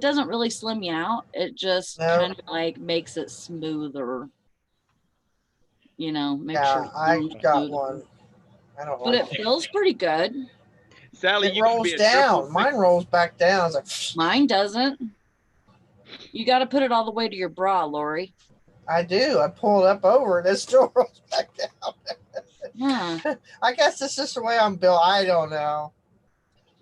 doesn't really slim you out. It just kind of like makes it smoother. Make sure I got smoother. one. I don't But like it feels pretty good. Sally, it. you can Rolls be a down. triple. Mine rolls back down. It's like Mine doesn't. You got to put it all the way to your bra, Lori. I do. I pull it up over and it still rolls back down. Huh. I guess it's just the way I'm built. I don't know.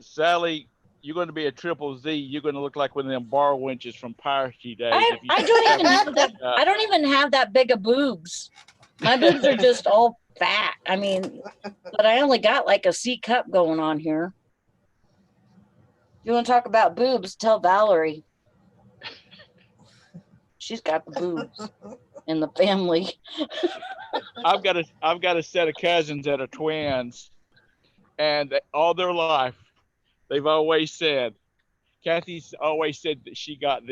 Sally, you're going to be a triple Z. You're going to look like one of them bar winches from piracy days. I don't even have that. I don't even have that big of boobs. My boobs are just all fat. I mean, but I only got like a C cup going on here. You want to talk about boobs? Tell Valerie. She's got the boobs in the family. I've got a set of cousins that are twins, and all their life, they've always said, Kathy's always said that she got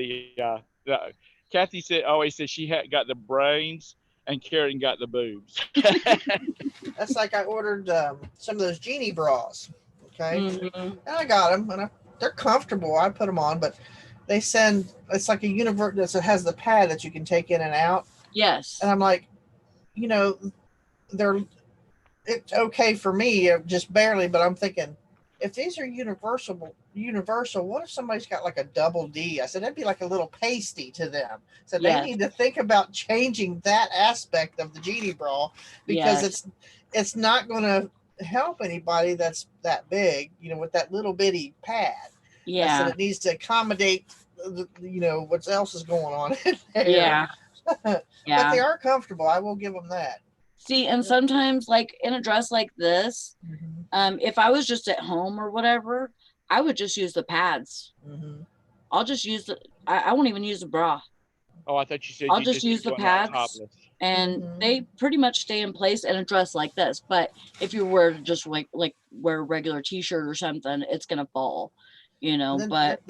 Kathy always said she had got the brains, and Karen got the boobs. That's like I ordered some of those genie bras. Okay, Mm-hmm. and I got them, and they're comfortable. I put them on, but they send it's like a universe that has the pad that you can take in and out. Yes. And I'm like, it's okay for me, just barely, but I'm thinking, if these are universal, what if somebody's got like a double D? I said that'd be like a little pasty to them. So they need to think about changing that aspect of the genie bra, because it's not going to help anybody that's that big, with that little bitty pad. Yeah. I said it needs to accommodate, what else is going on in there. Yeah. But they are comfortable. I will give them that. See, and sometimes like in a dress like this, if I was just at home or whatever, I would just use the pads. I'll just use I won't even use the bra. Oh, I thought you said I'll just use the pads, and they pretty much stay in place in a dress like this. But if you were to just like wear a regular t-shirt or something, it's gonna fall, but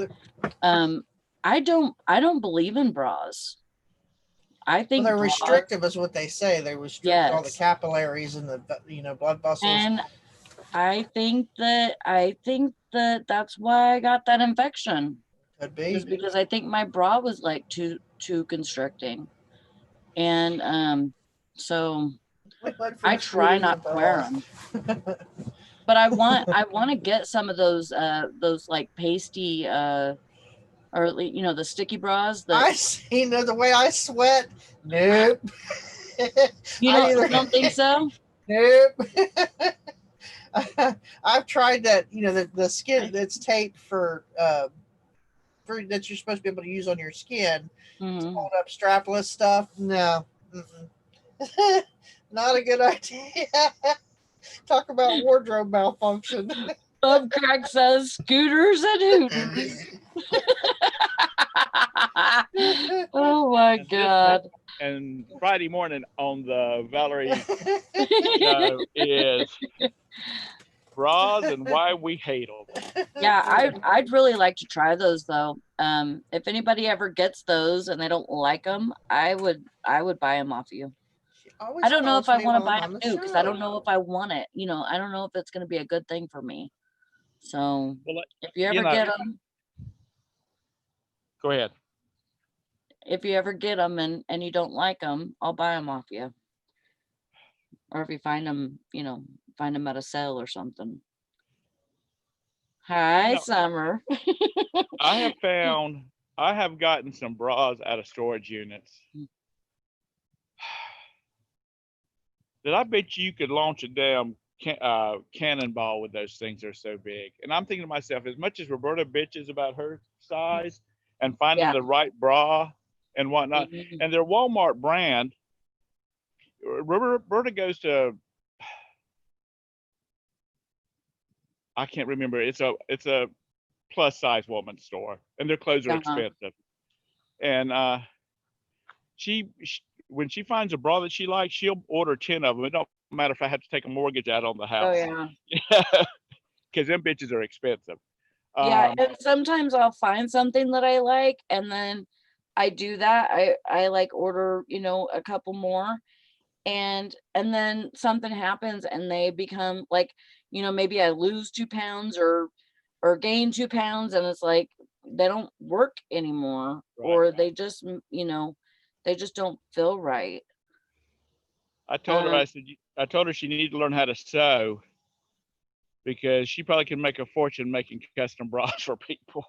I don't believe in bras. I think they're restrictive, is what they say. They restrict all the capillaries and the blood vessels. And I think that that's why I got that infection. Could be. Is because I think my bra was like too constricting, and so I try not to wear them. But I want to get some of those like pasty or the sticky bras. I see. The way I sweat. Nope. You don't think so? Nope. I've tried that. The skin that's taped for that you're supposed to be able to use on your skin. It's hold up strapless stuff. No. Not a good idea. Talk about wardrobe malfunction. Bob Craig says scooters and hooters. Oh my God. And Friday morning on the Valerie show is bras and why we hate them. Yeah, I'd really like to try those though. If anybody ever gets those and they don't like them, I would buy them off you. I don't know if I want to buy them new because I don't know if I want it. I don't know if it's going to be a good thing for me. So if you ever get them, go ahead. If you ever get them and you don't like them, I'll buy them off you. Or if you find them, find them at a sale or something. Hi, You know, Summer. I have gotten some bras out of storage units that I bet you could launch a damn cannonball with those things. They're so big. And I'm thinking to myself, as much as Roberta bitches about her size and finding Yeah. the right bra and whatnot, Mhm. and their Walmart brand, Roberta goes to, I can't remember. It's a plus size woman's store, and their clothes are Uh-huh. expensive. And she when she finds a bra that she likes, she'll order 10 of them. It don't matter if I have to take a mortgage out on the Oh house, yeah. because them bitches are expensive. Yeah, and sometimes I'll find something that I like, and then I do that. I like order, a couple more, and then something happens and they become like, maybe I lose 2 pounds or gain 2 pounds, and it's like they don't work anymore, Right. or they just, they just don't feel right. I told her, I told her she needed to learn how to sew, because she probably can make a fortune making custom bras for people.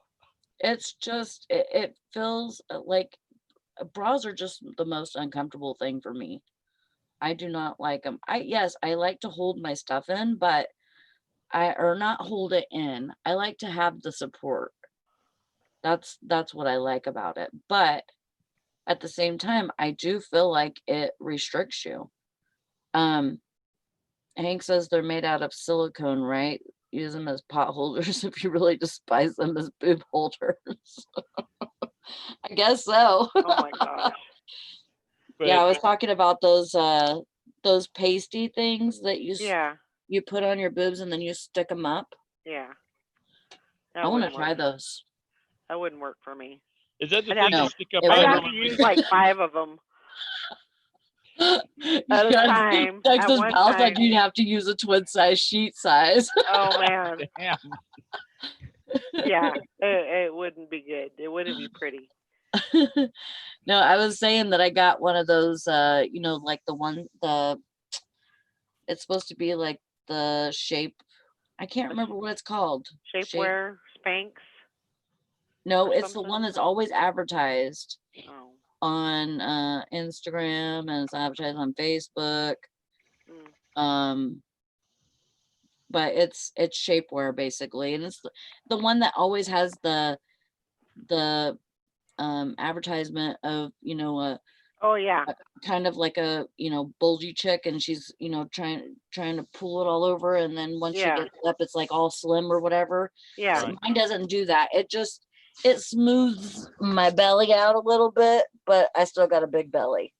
It's just it feels like bras are just the most uncomfortable thing for me. I do not like them. Yes, I like to hold my stuff in, but or not hold it in. I like to have the support. That's what I like about it. But at the same time, I do feel like it restricts you. Hank says they're made out of silicone, right? Use them as pot holders if you really despise them as boob holders. I guess so. Oh my gosh. But Yeah, I was talking about those pasty things that Yeah. you put on your boobs and then you stick them up. Yeah. I want to try those. That wouldn't work for me. is that the I'd thing have you No, stick up it I'd under have wouldn't. to when we use like 5 of them at a time. At Texas one Pal said time. you'd have to use a twin size sheet size. Oh man. damn. Yeah. It wouldn't be good. It wouldn't be pretty. No, I was saying that I got one of those, like it's supposed to be like the shape. I can't remember what it's called. Shapewear, Spanx. No, or it's the one something? that's always advertised Oh. on Instagram, and it's advertised on Facebook. Mm. But it's shapewear basically, and it's the one that always has the advertisement of Oh yeah. kind of like a bulgy chick, and she's trying to pull it all over, and then once she Yeah. gets up it's like all slim or whatever. Yeah. So mine doesn't do that. It smooths my belly out a little bit, but I still got a big belly.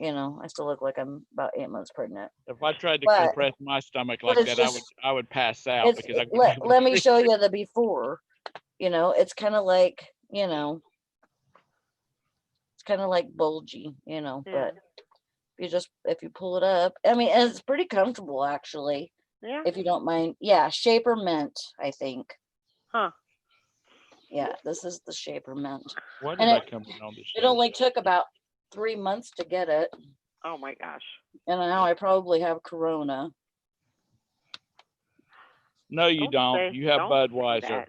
I still look like I'm about 8 months pregnant. If I tried to But- compress my stomach but like it's that, just- I would pass out It's, because I couldn't be able to let me breathe. show you the before. It's kind of like it's kind of like bulgy, Yeah. but if you pull it up, I mean, it's pretty comfortable actually, Yeah. if you don't mind. Yeah, Shaper Mint, I think. Huh. Yeah, this is the Shaper Mint. Why And did I come in on this It show? only took about 3 months to get it, Oh my gosh. and now I probably have Corona. No, you don't. say- You have don't say Budweiser.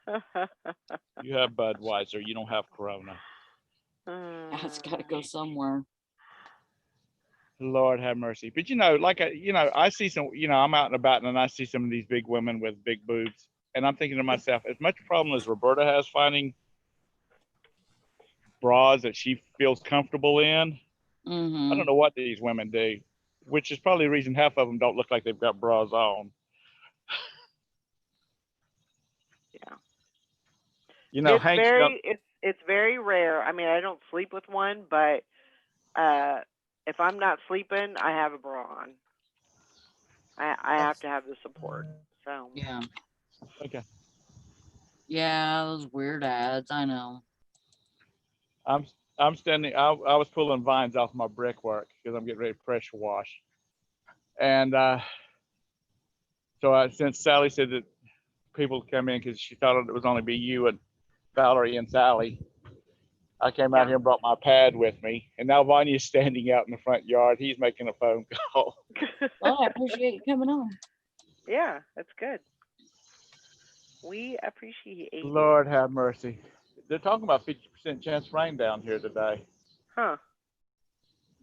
that. You have Budweiser. You don't have Corona. It's got to go somewhere. Lord have mercy. But I see some, I'm out and about and I see some of these big women with big boobs. And I'm thinking to myself, as much problem as Roberta has finding bras that she feels comfortable in, I don't know what these women do, which is probably the reason half of them don't look like they've got bras on. Yeah. Hank's it's very rare. I mean, I don't sleep with one, but if I'm not sleeping, I have a bra on. I have to have the support. So Yeah. Okay. Yeah, those weird ads. I know. I'm standing. I was pulling vines off my brickwork because I'm getting ready to pressure wash, and since Sally said that people come in because she thought it was only be you and Valerie and Sally, I came out here and brought my pad with me, and now Vanya's standing out in the front yard. He's making a phone call. Well, I appreciate you coming on. yeah, that's good. We appreciate you. Lord have mercy. They're talking about 50% chance of rain down here today. Huh.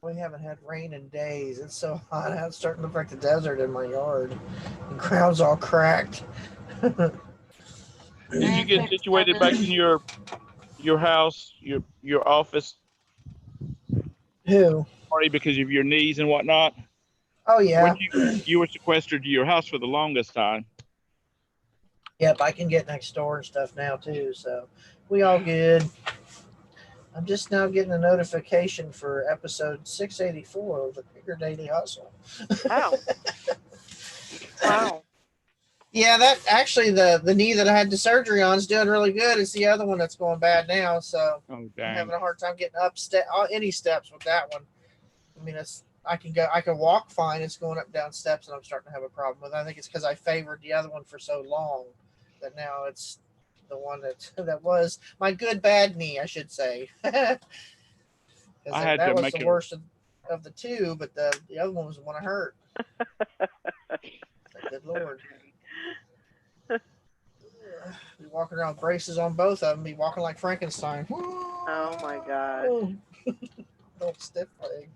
We haven't had rain in days. It's so hot out. It's starting to look like the desert in my yard. The ground's all cracked. Did you get situated back in your house, your office, Who? Marty, because of your knees and whatnot? Oh, yeah. You were sequestered to your house for the longest time. Yep, I can get next door and stuff now, too. So we all good. I'm just now getting a notification for episode 684 of the Bigger Daily Hustle. Oh. Wow. Yeah, that actually the knee that I had the surgery on is doing really good. It's the other one that's going bad now. So Oh, I'm dang. having a hard time getting up any steps with that one. I mean, I can walk fine. It's going up down steps, and I'm starting to have a problem with it. I think it's because I favored the other one for so long that now it's the one that was my good bad knee, I should say. I had that to was make the it. worst of the two, but the other one was the one I hurt. Good Lord. Be walking around with braces on both of them, be walking like Frankenstein. Oh my God. Don't stiff leg.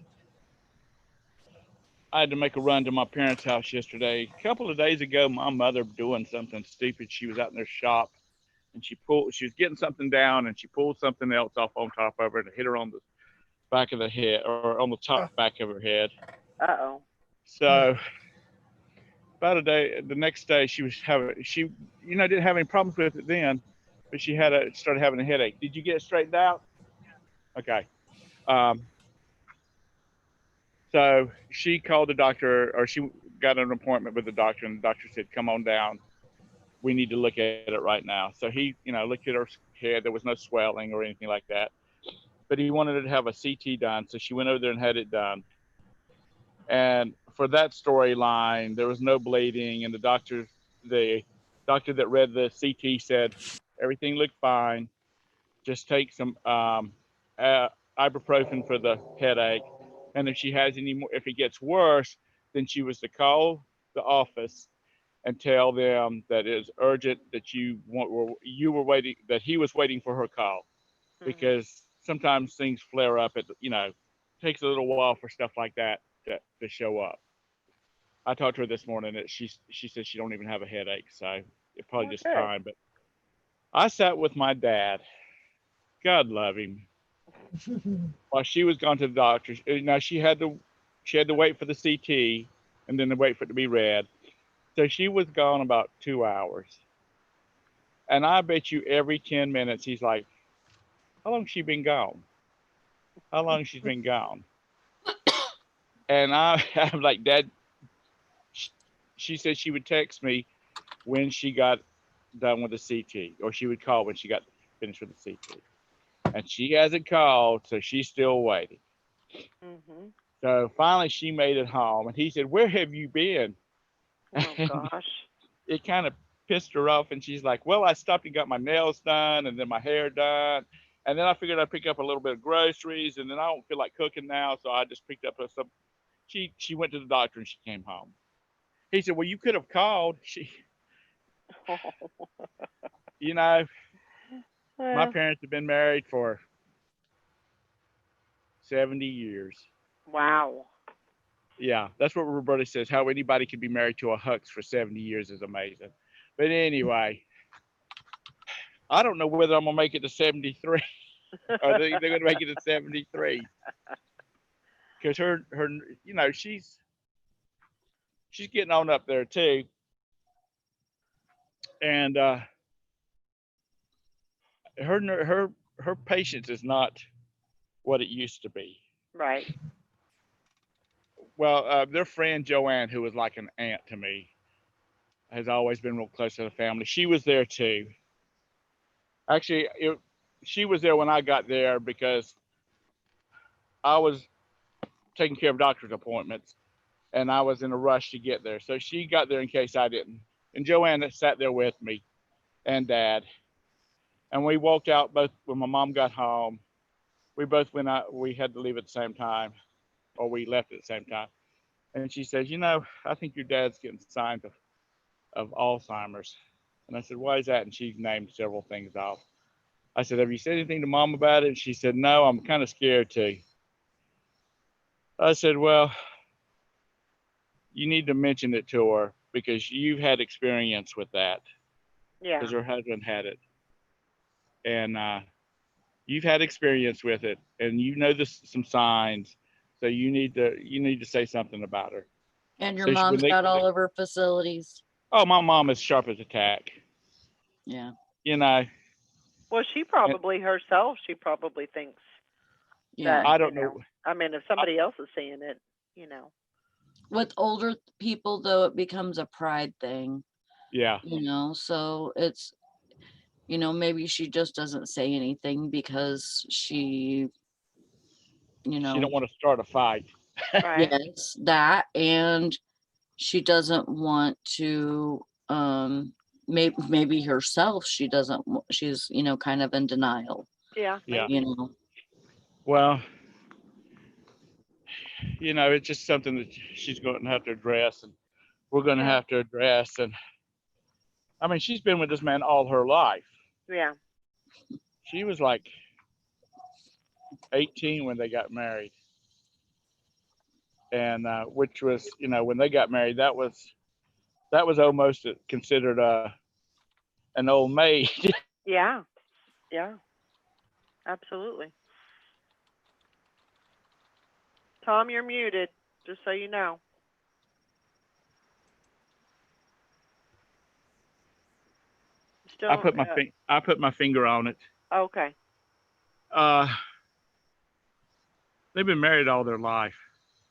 I had to make a run to my parents' house yesterday. A couple of days ago, my mother doing something stupid. She was out in their shop and she was getting something down and she pulled something else off on top of her and hit her on the back of the head or on the top back of her head. Uh-oh. So about the next day she didn't have any problems with it then, but she started having a headache. Did you get it straightened out? Okay. So she called the doctor, or she got an appointment with the doctor, and the doctor said, "Come on down. We need to look at it right now." So he, looked at her head. There was no swelling or anything like that, but he wanted her to have a CT done. So she went over there and had it done. And for that storyline, there was no bleeding, and the doctor that read the CT said everything looked fine. Just take some ibuprofen for the headache. And if if it gets worse, then she was to call the office and tell them that it's urgent, that he was waiting for her call, because sometimes things flare up. Takes a little while for stuff like that to show up. I talked to her this morning that she said she don't even have a headache, so it's probably just time. But I sat with my dad. God love him. While she was gone to the doctor, now she had to wait for the CT and then to wait for it to be read. So she was gone about 2 hours. And I bet you every 10 minutes he's like, "How long she been gone? How long she's been gone?" And I'm like, "Dad," she said she would text me when she got done with the CT, or she would call when she got finished with the CT. And she hasn't called, so she's still waiting. Mm-hmm. So finally she made it home, and he said, "Where have you been?" Oh gosh. It kind of pissed her off, and she's like, "Well, I stopped and got my nails done and then my hair done. And then I figured I'd pick up a little bit of groceries, and then I don't feel like cooking now, so I just picked up some." She went to the doctor and she came home. He said, "Well, you could have called." My parents have been married for 70 years. Wow. Yeah, that's what Roberta says. How anybody could be married to a Hux for 70 years is amazing. But anyway, I don't know whether I'm going to make it to 73 or they're going to make it to 73. Because her, she's getting on up there too. And her patience is not what it used to be. Right. Well, their friend Joanne, who was like an aunt to me, has always been real close to the family. She was there too. Actually, she was there when I got there because I was taking care of doctor's appointments and I was in a rush to get there. So she got there in case I didn't. And Joanne sat there with me and Dad. And we walked out both when my mom got home. We both went out. We had to leave at the same time, or we left at the same time. And she says, "I think your dad's getting signs of Alzheimer's." And I said, why is that? And she named several things off. I said, have you said anything to mom about it? And she said, no, I'm kind of scared to. I said, well, you need to mention it to her because you've had experience with that Yeah. because her husband had it. And you've had experience with it and you know some signs. So you need to say something about her. And your So when mom's got all of her facilities. oh, my mom is sharp as a tack. Yeah. You know, Well, she probably herself, she probably thinks Yeah. that, I don't know. I mean, if somebody else is seeing it, With older people though, it becomes a pride thing, Yeah. so it's, maybe she just doesn't say anything because she, She don't want to start a fight. right? yes, that, and she doesn't want to, maybe herself, she doesn't, she's, kind of in denial, Yeah. Yeah. Maybe. Well, it's just something that she's going to have to address and we're going to have to address. And I mean, she's been with this man all her life. Yeah. She was like 18 when they got married. And which was, when they got married, that was almost considered an old maid. Yeah. Yeah. Absolutely. Tom, you're muted, just so you know. Still, I put my finger on it. Okay. They've been married all their life,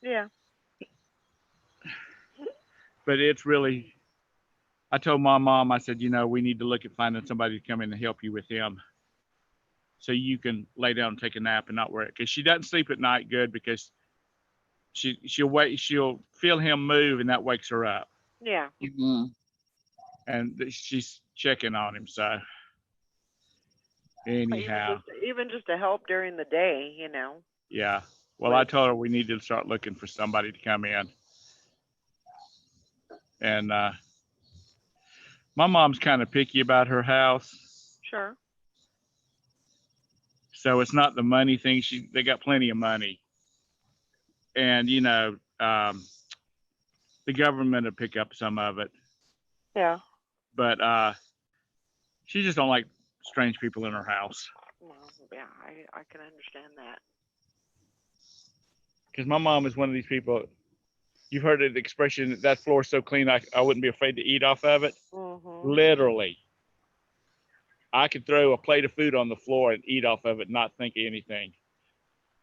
Yeah. but it's really, I told my mom, I said, we need to look at finding somebody to come in and help you with him so you can lay down and take a nap and not worry. Because she doesn't sleep at night good because she'll feel him move and that wakes her up. Yeah. Mhm. And she's checking on him. So anyhow, Even just to help during the day, yeah. Well, I told her we need to start looking for somebody to come in. And my mom's kind of picky about her house. Sure. So it's not the money thing. They got plenty of money. And, the government will pick up some of it. Yeah. But she just don't like strange people in her house. Well, yeah, I can understand that. Because my mom is one of these people. You've heard the expression, that floor's so clean, I wouldn't be afraid to eat off of it. Mm-hmm. Literally. I could throw a plate of food on the floor and eat off of it, and not think anything.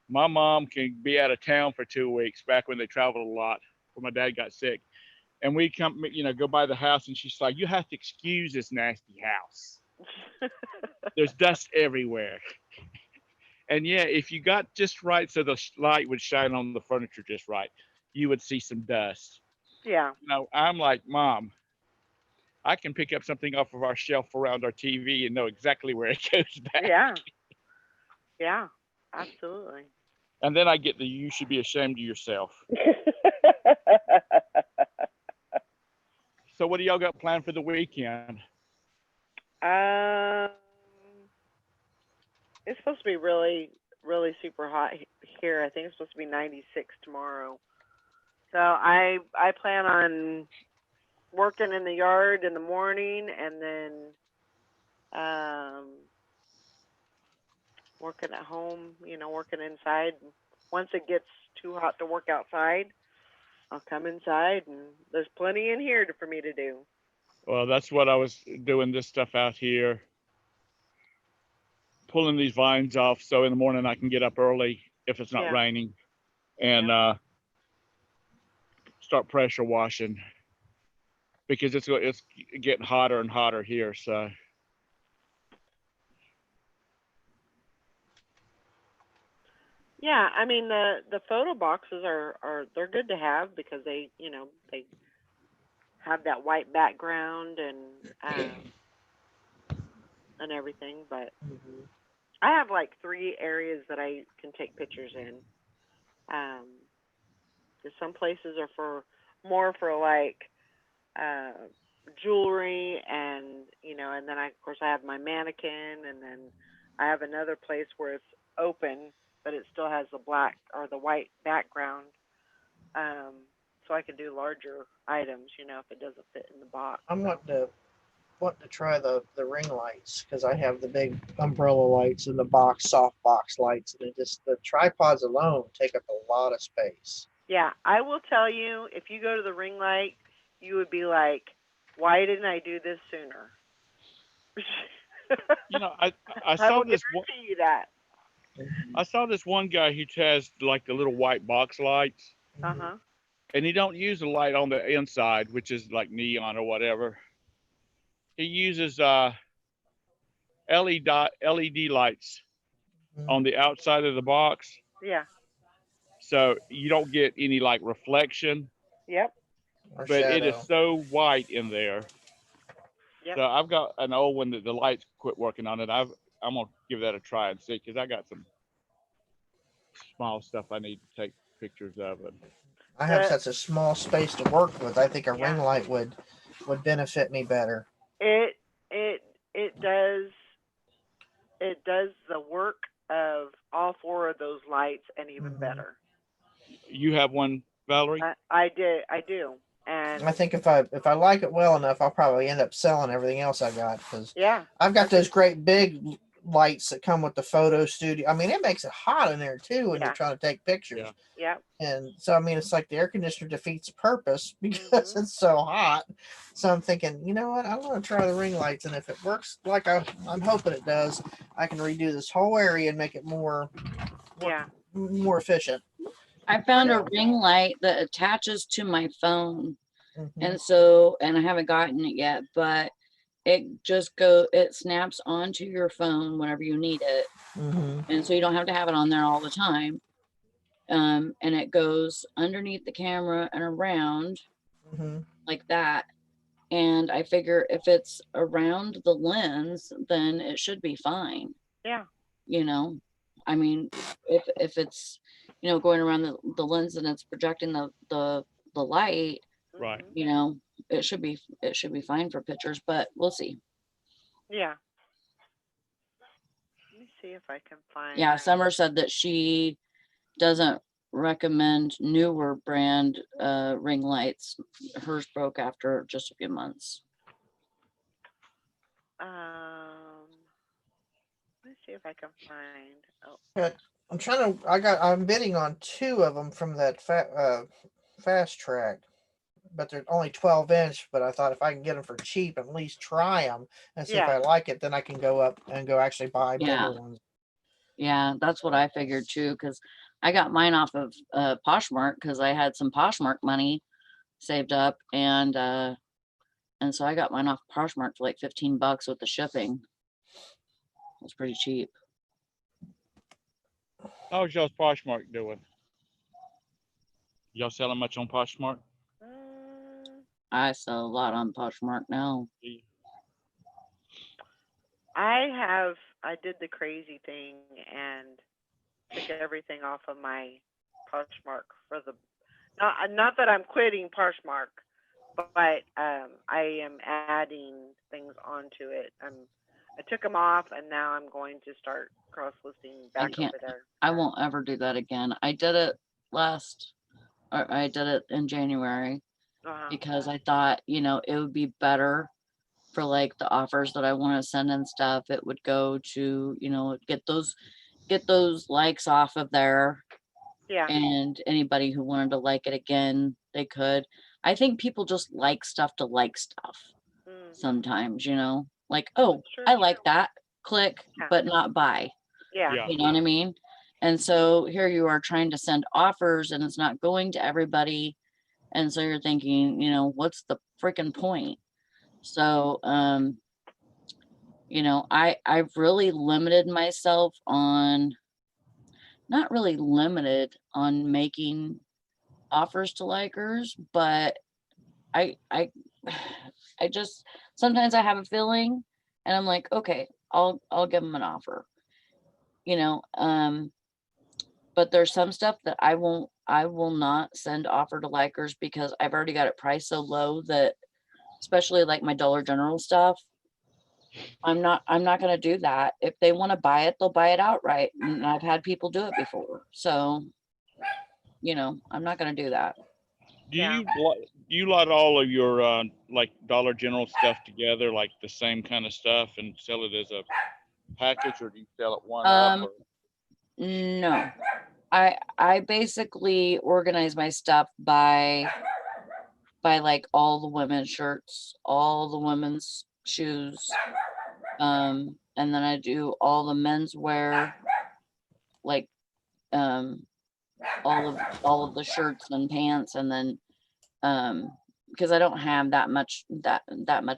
My mom can be out of town for 2 weeks back when they traveled a lot, when my dad got sick. And we come, go by the house, and she's like, you have to excuse this nasty house. There's dust everywhere. And yeah, if you got just right so the light would shine on the furniture just right, you would see some dust. Yeah. I'm like, Mom, I can pick up something off of our shelf around our TV and know exactly where it goes back. Yeah. Yeah, absolutely. And then I get the you should be ashamed of yourself. So what do y'all got planned for the weekend? It's supposed to be really, really super hot here. I think it's supposed to be 96 tomorrow. So I plan on working in the yard in the morning and then working at home, working inside. Once it gets too hot to work outside, I'll come inside, and there's plenty in here for me to do. Well, that's what I was doing, this stuff out here, pulling these vines off so in the morning I can get up early if it's not raining and start pressure washing because it's getting hotter and hotter here. So yeah, I mean the photo boxes are they're good to have because they they have that white background and everything, but I have like 3 areas that I can take pictures in. Some places are more for like jewelry, and and then of course I have my mannequin, and then I have another place where it's open, but it still has the black or the white background. So I can do larger items, if it doesn't fit in the box. I'm wanting to try the ring lights because I have the big umbrella lights and the soft box lights, and the tripods alone take up a lot of space. Yeah, I will tell you, if you go to the ring light, you would be like, why didn't I do this sooner? I saw this one. You that. I saw this one guy who has like the little white box lights, and he don't use the light on the inside, which is like neon or whatever. He uses LED lights on the outside of the box. Yeah. So you don't get any like reflection. Yep. But it is so white in there. Yep. So I've got an old one that the lights quit working on it. I'm gonna give that a try and see, because I got some small stuff I need to take pictures of. And I have such a small space to work with. I think a ring light would benefit me better. It does the work of all four of those lights and even better. You have one, Valerie? I do. And I think if I like it well enough, I'll probably end up selling everything else I got, because I've got those great big lights that come with the photo studio. I mean, it makes it hot in there too when you're trying to take pictures. Yeah. And so, I mean, it's like the air conditioner defeats the purpose because it's so hot. So I'm thinking, you know what? I want to try the ring lights, and if it works like I'm hoping it does, I can redo this whole area and make it more efficient. I found a ring light that attaches to my phone. Mm-hmm. And I haven't gotten it yet, but it snaps onto your phone whenever you need it. Mm-hmm. And so you don't have to have it on there all the time. And it goes underneath the camera and around like that. And I figure if it's around the lens, then it should be fine. Yeah. I mean, if it's, going around the lens and it's projecting the light, right. It should be fine for pictures, but we'll see. Yeah. Let me see if I can find. Yeah, Summer said that she doesn't recommend newer brand ring lights. Hers broke after just a few months. Let me see if I can find. I'm bidding on 2 of them from that Fast Track, but they're only 12-inch. But I thought if I can get them for cheap, at least try them and see if I like it, then I can go up and go actually buy bigger ones. Yeah, that's what I figured too, because I got mine off of Poshmark because I had some Poshmark money saved up, and so I got mine off Poshmark for like $15 with the shipping. It was pretty cheap. How's y'all's Poshmark doing? Y'all selling much on Poshmark? I sell a lot on Poshmark now. I did the crazy thing and took everything off of my Poshmark for the, not that I'm quitting Poshmark, but I am adding things onto it. I took them off, and now I'm going to start cross-listing back over there. I won't ever do that again. I did it I did it in January because I thought, it would be better for like the offers that I want to send and stuff. It would go to, get those likes off of there. Yeah. And anybody who wanted to like it again, they could. I think people just like stuff to like stuff sometimes, like, oh, I like that, click, but not buy. Yeah. You know what I mean? And so here you are trying to send offers and it's not going to everybody. And so you're thinking, what's the freaking point? So, I've really limited myself on, not really limited on making offers to likers, but I just, sometimes I have a feeling and I'm like, okay, I'll give them an offer, but there's some stuff that I will not send offer to likers because I've already got it priced so low that especially like my Dollar General stuff. I'm not gonna do that. If they want to buy it, they'll buy it outright. And I've had people do it before. So, I'm not gonna do that. Do Yeah. you lot all of your like Dollar General stuff together, like the same kind of stuff, and sell it as a package, or do you sell it one up? Um, No. I basically organize my stuff by like all the women's shirts, all the women's shoes. And then I do all the men's wear, like all of the shirts and pants, and then because I don't have that much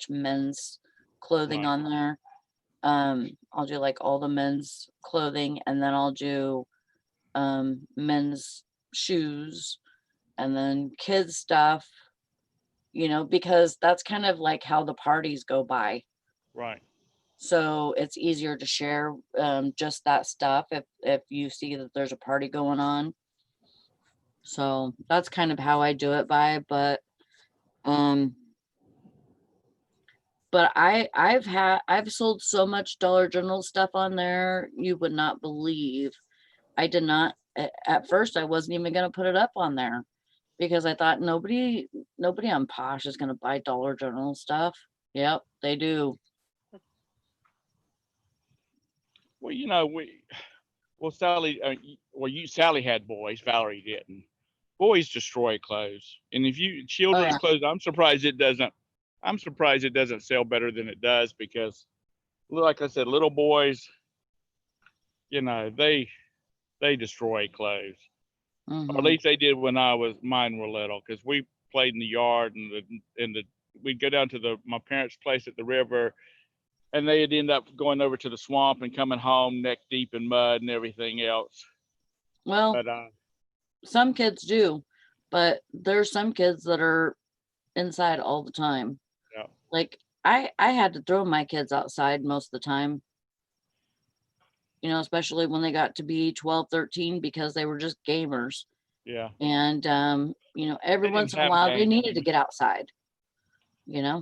men's clothing Right. on there. I'll do like all the men's clothing, and then I'll do men's shoes, and then kids stuff, because that's kind of like how the parties go by. Right. So it's easier to share just that stuff if you see that there's a party going on. So that's kind of how I do it by, but I've sold so much Dollar General stuff on there, you would not believe. I did not at first. I wasn't even going to put it up on there because I thought nobody on Posh is going to buy Dollar General stuff. Yep, they do. Well, Sally, Sally had boys, Valerie didn't. Boys destroy clothes, and if children's yeah. clothes, I'm surprised it doesn't sell better than it does, because, like I said, little boys, they destroy clothes. Or at least they did when mine were little, because we played in the yard, and we'd go down to my parents' place at the river, and they'd end up going over to the swamp and coming home neck deep in mud and everything else. Well, But some kids do, but there's some kids that are inside all the time. Yeah. Like I had to throw my kids outside most of the time, especially when they got to be 12, 13, because they were just gamers. Yeah. And every once in a while they needed to get outside. Yeah.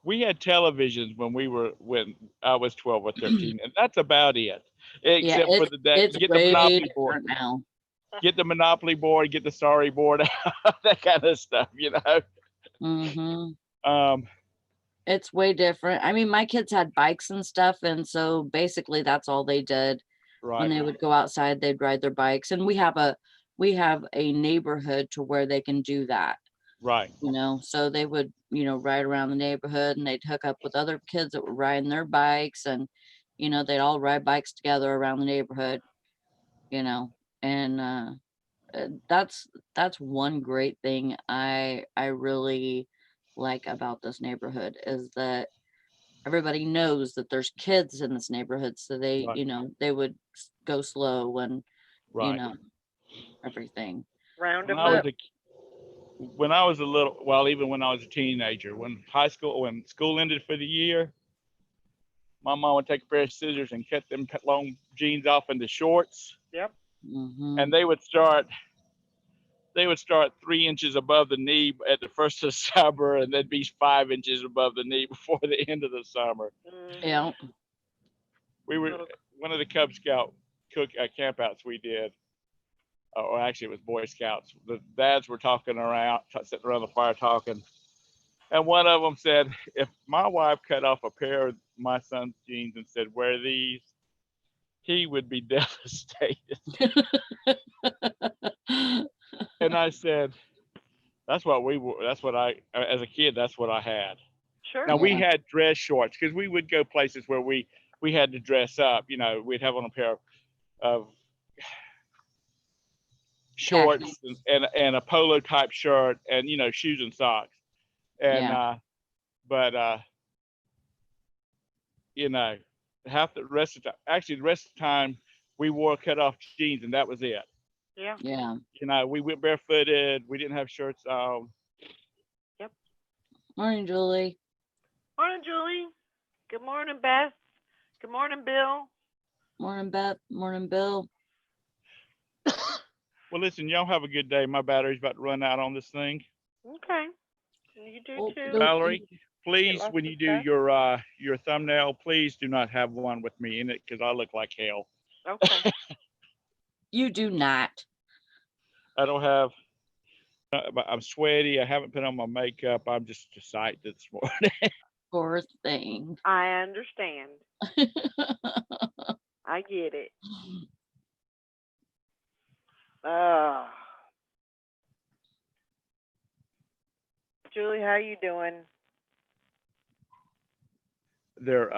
We had televisions when I was 12 or 13, and that's about it. Except for it's get way the Monopoly different board now. Get the Monopoly board, get the Sorry board out, that kind of stuff, It's way different. I mean, my kids had bikes and stuff, and so basically that's all they did. Right. When they would go outside, they'd ride their bikes, and we have a neighborhood to where they can do that. Right. So they would, ride around the neighborhood, and they'd hook up with other kids that were riding their bikes, and, they'd all ride bikes together around the neighborhood, and that's one great thing I really like about this neighborhood, is that everybody knows that there's kids in this neighborhood, so they, Right. They would go slow and, Right. Everything. Round When them I was up. when I was a little, well, even when I was a teenager, when school ended for the year, my mom would take a pair of scissors and cut long jeans off into shorts. Yep. Mm-hmm. And they would start 3 inches above the knee at the first of the summer, and they'd be 5 inches above the knee before the end of the summer. Yeah. We were one of the Cub Scout campouts we did, or actually it was Boy Scouts. The dads were sitting around the fire talking, and one of them said, "If my wife cut off a pair of my son's jeans and said, 'Wear these,' he would be devastated." And I said, as a kid, that's what I had. Sure. Now we had dress shorts, because we would go places where we had to dress up. We'd have on a pair of shorts and a polo type shirt, and shoes and socks. And half the rest of the time we wore cut off jeans, and that was it. Yeah. Yeah. We went barefooted. We didn't have shirts on. Yep. Morning, Julie. Morning, Julie. Good morning, Beth. Good morning, Bill. Morning, Beth. Morning, Bill. Well, listen, y'all have a good day. My battery's about to run out on this thing. Okay. You do Okey too. dokey. Valerie, please, lots when of you do stuff. your thumbnail, please do not have one with me in it because I look like hell. Okay. You do not. I don't have. I'm sweaty. I haven't put on my makeup. I'm just a sight this morning. Poor thing. I understand. I get it. Julie, how you doing? their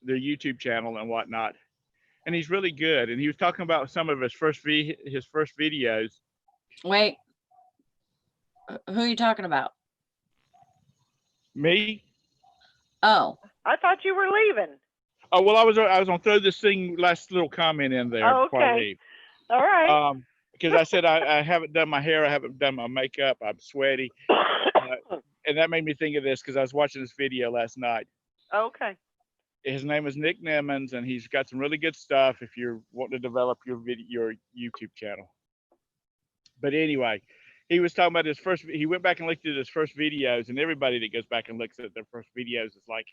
YouTube channel and whatnot, and he's really good. And he was talking about some of his first videos. Wait. Who are you talking about? Me? Oh, I thought you were leaving. Oh well, I was gonna throw this last little comment in there Oh, before I okay. leave. All right. Because I said I haven't done my hair, I haven't done my makeup, I'm sweaty, and that made me think of this because I was watching this video last night. Okay. His name is Nick Nimmons, and he's got some really good stuff if you're wanting to develop your YouTube channel. But anyway, he was talking about his first. He went back and looked at his first videos, and everybody that goes back and looks at their first videos is like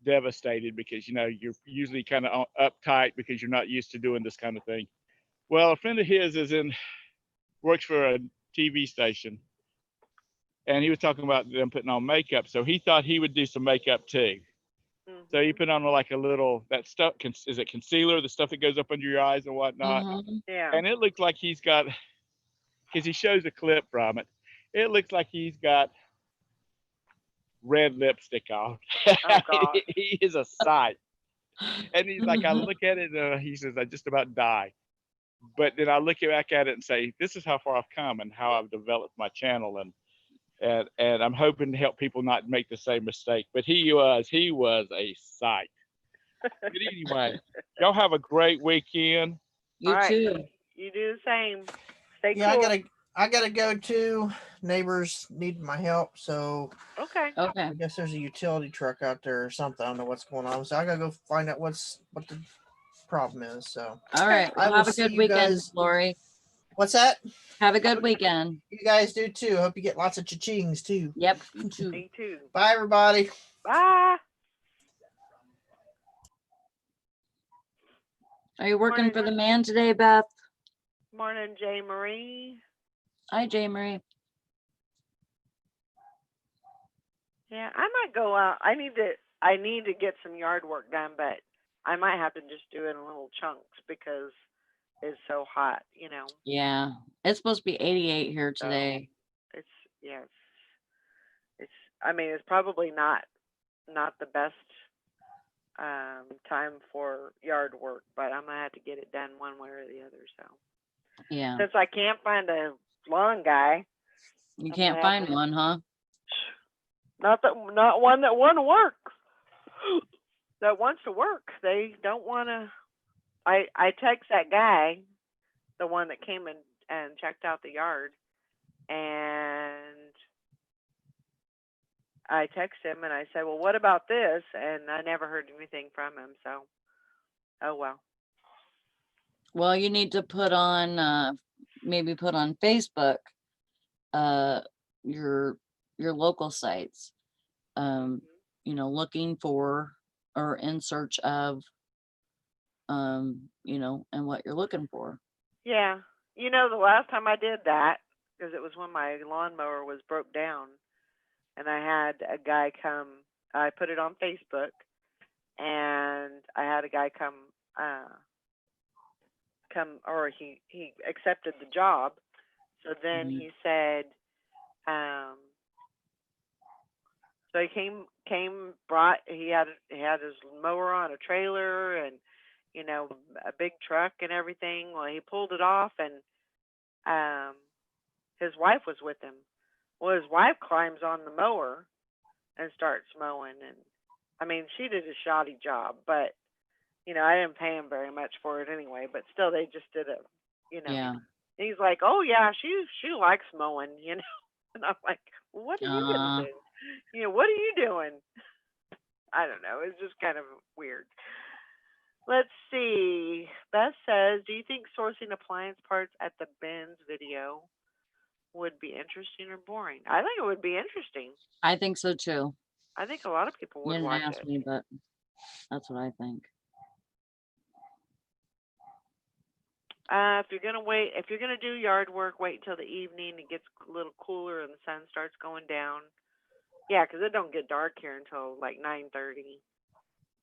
devastated because you're usually kind of uptight because you're not used to doing this kind of thing. Well, a friend of his works for a TV station, and he was talking about them putting on makeup, so he thought he would do some makeup too. So he put on like a little that stuff. Is it concealer? The stuff that goes up under your eyes and whatnot. Yeah. And it looks like he's got, because he shows a clip from it. It looks like he's got red lipstick on. Oh, God. He is a sight. And he's like, I look at it, and he says, I just about die. But then I look back at it and say, this is how far I've come and how I've developed my channel, and I'm hoping to help people not make the same mistake. But he was a sight. But anyway, y'all have a great weekend. you All right. too. You do the same. Stay Yeah, cool. I gotta go too. Neighbors need my help, so Okay. Okay. I guess there's a utility truck out there or something. I don't know what's going on. So I gotta go find out what the problem is. So All right. I Well, will have a see good you weekend, guys. Lori. What's that? Have a good weekend. You guys do too. Hope you get lots of cha-chings too. Yep. You too. Me too. Bye everybody. Bye. Are you working Morning. for the man today, Beth? Morning, Jay Marie. Hi, Jay Marie. Yeah, I might go out. I need to get some yard work done, but I might have to just do it in little chunks because it's so hot, Yeah. It's supposed to be 88 here today. It's yeah, I mean, it's probably not the best time for yard work, but I'm gonna have to get it done one way or the other. So Yeah. since I can't find a lawn guy, You I'm can't gonna find have to- one, huh? not one that want to work. That wants to work. They don't want to. I text that guy, the one that came and checked out the yard, and I text him and I said, well, what about this? And I never heard anything from him. So, oh well. Well, you need to put on maybe put on Facebook your local sites. Looking for or in search of and what you're looking for. Yeah. The last time I did that, because it was when my lawnmower was broke down, and I had a guy come, I put it on Facebook, and I had a guy come, or he accepted the job. So then he said, so he he had his mower on a trailer and, a big truck and everything. Well, he pulled it off, and his wife was with him. Well, his wife climbs on the mower and starts mowing, and I mean, she did a shoddy job, but I didn't pay him very much for it anyway. But still, they just did it, Yeah. He's like, oh yeah, she likes mowing, and I'm like, well, what are you gonna do? What are you doing? I don't know. It's just kind of weird. Let's see. Beth says, do you think sourcing appliance parts at the bins video would be interesting or boring. I think it would be interesting. I think so too. I think a lot of people You would didn't watch ask it. me, but that's what I think. If you're gonna do yard work, wait until the evening. It gets a little cooler and the sun starts going down. Yeah, 'cause it don't get dark here until like 9:30.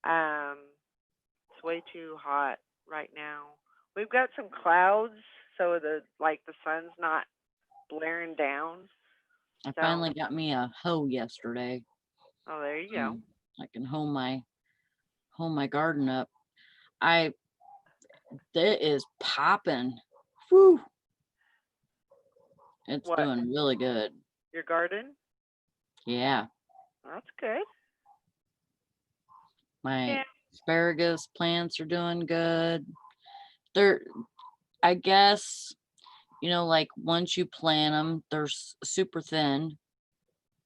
It's way too hot right now. We've got some clouds, so the sun's not blaring down. I So, finally got me a hoe yesterday. oh, there you go. I can hoe my garden up. That is popping. Whew. It's What? doing really good. Your garden? Yeah. That's good. My Yeah. asparagus plants are doing good. I guess, like once you plant them, they're super thin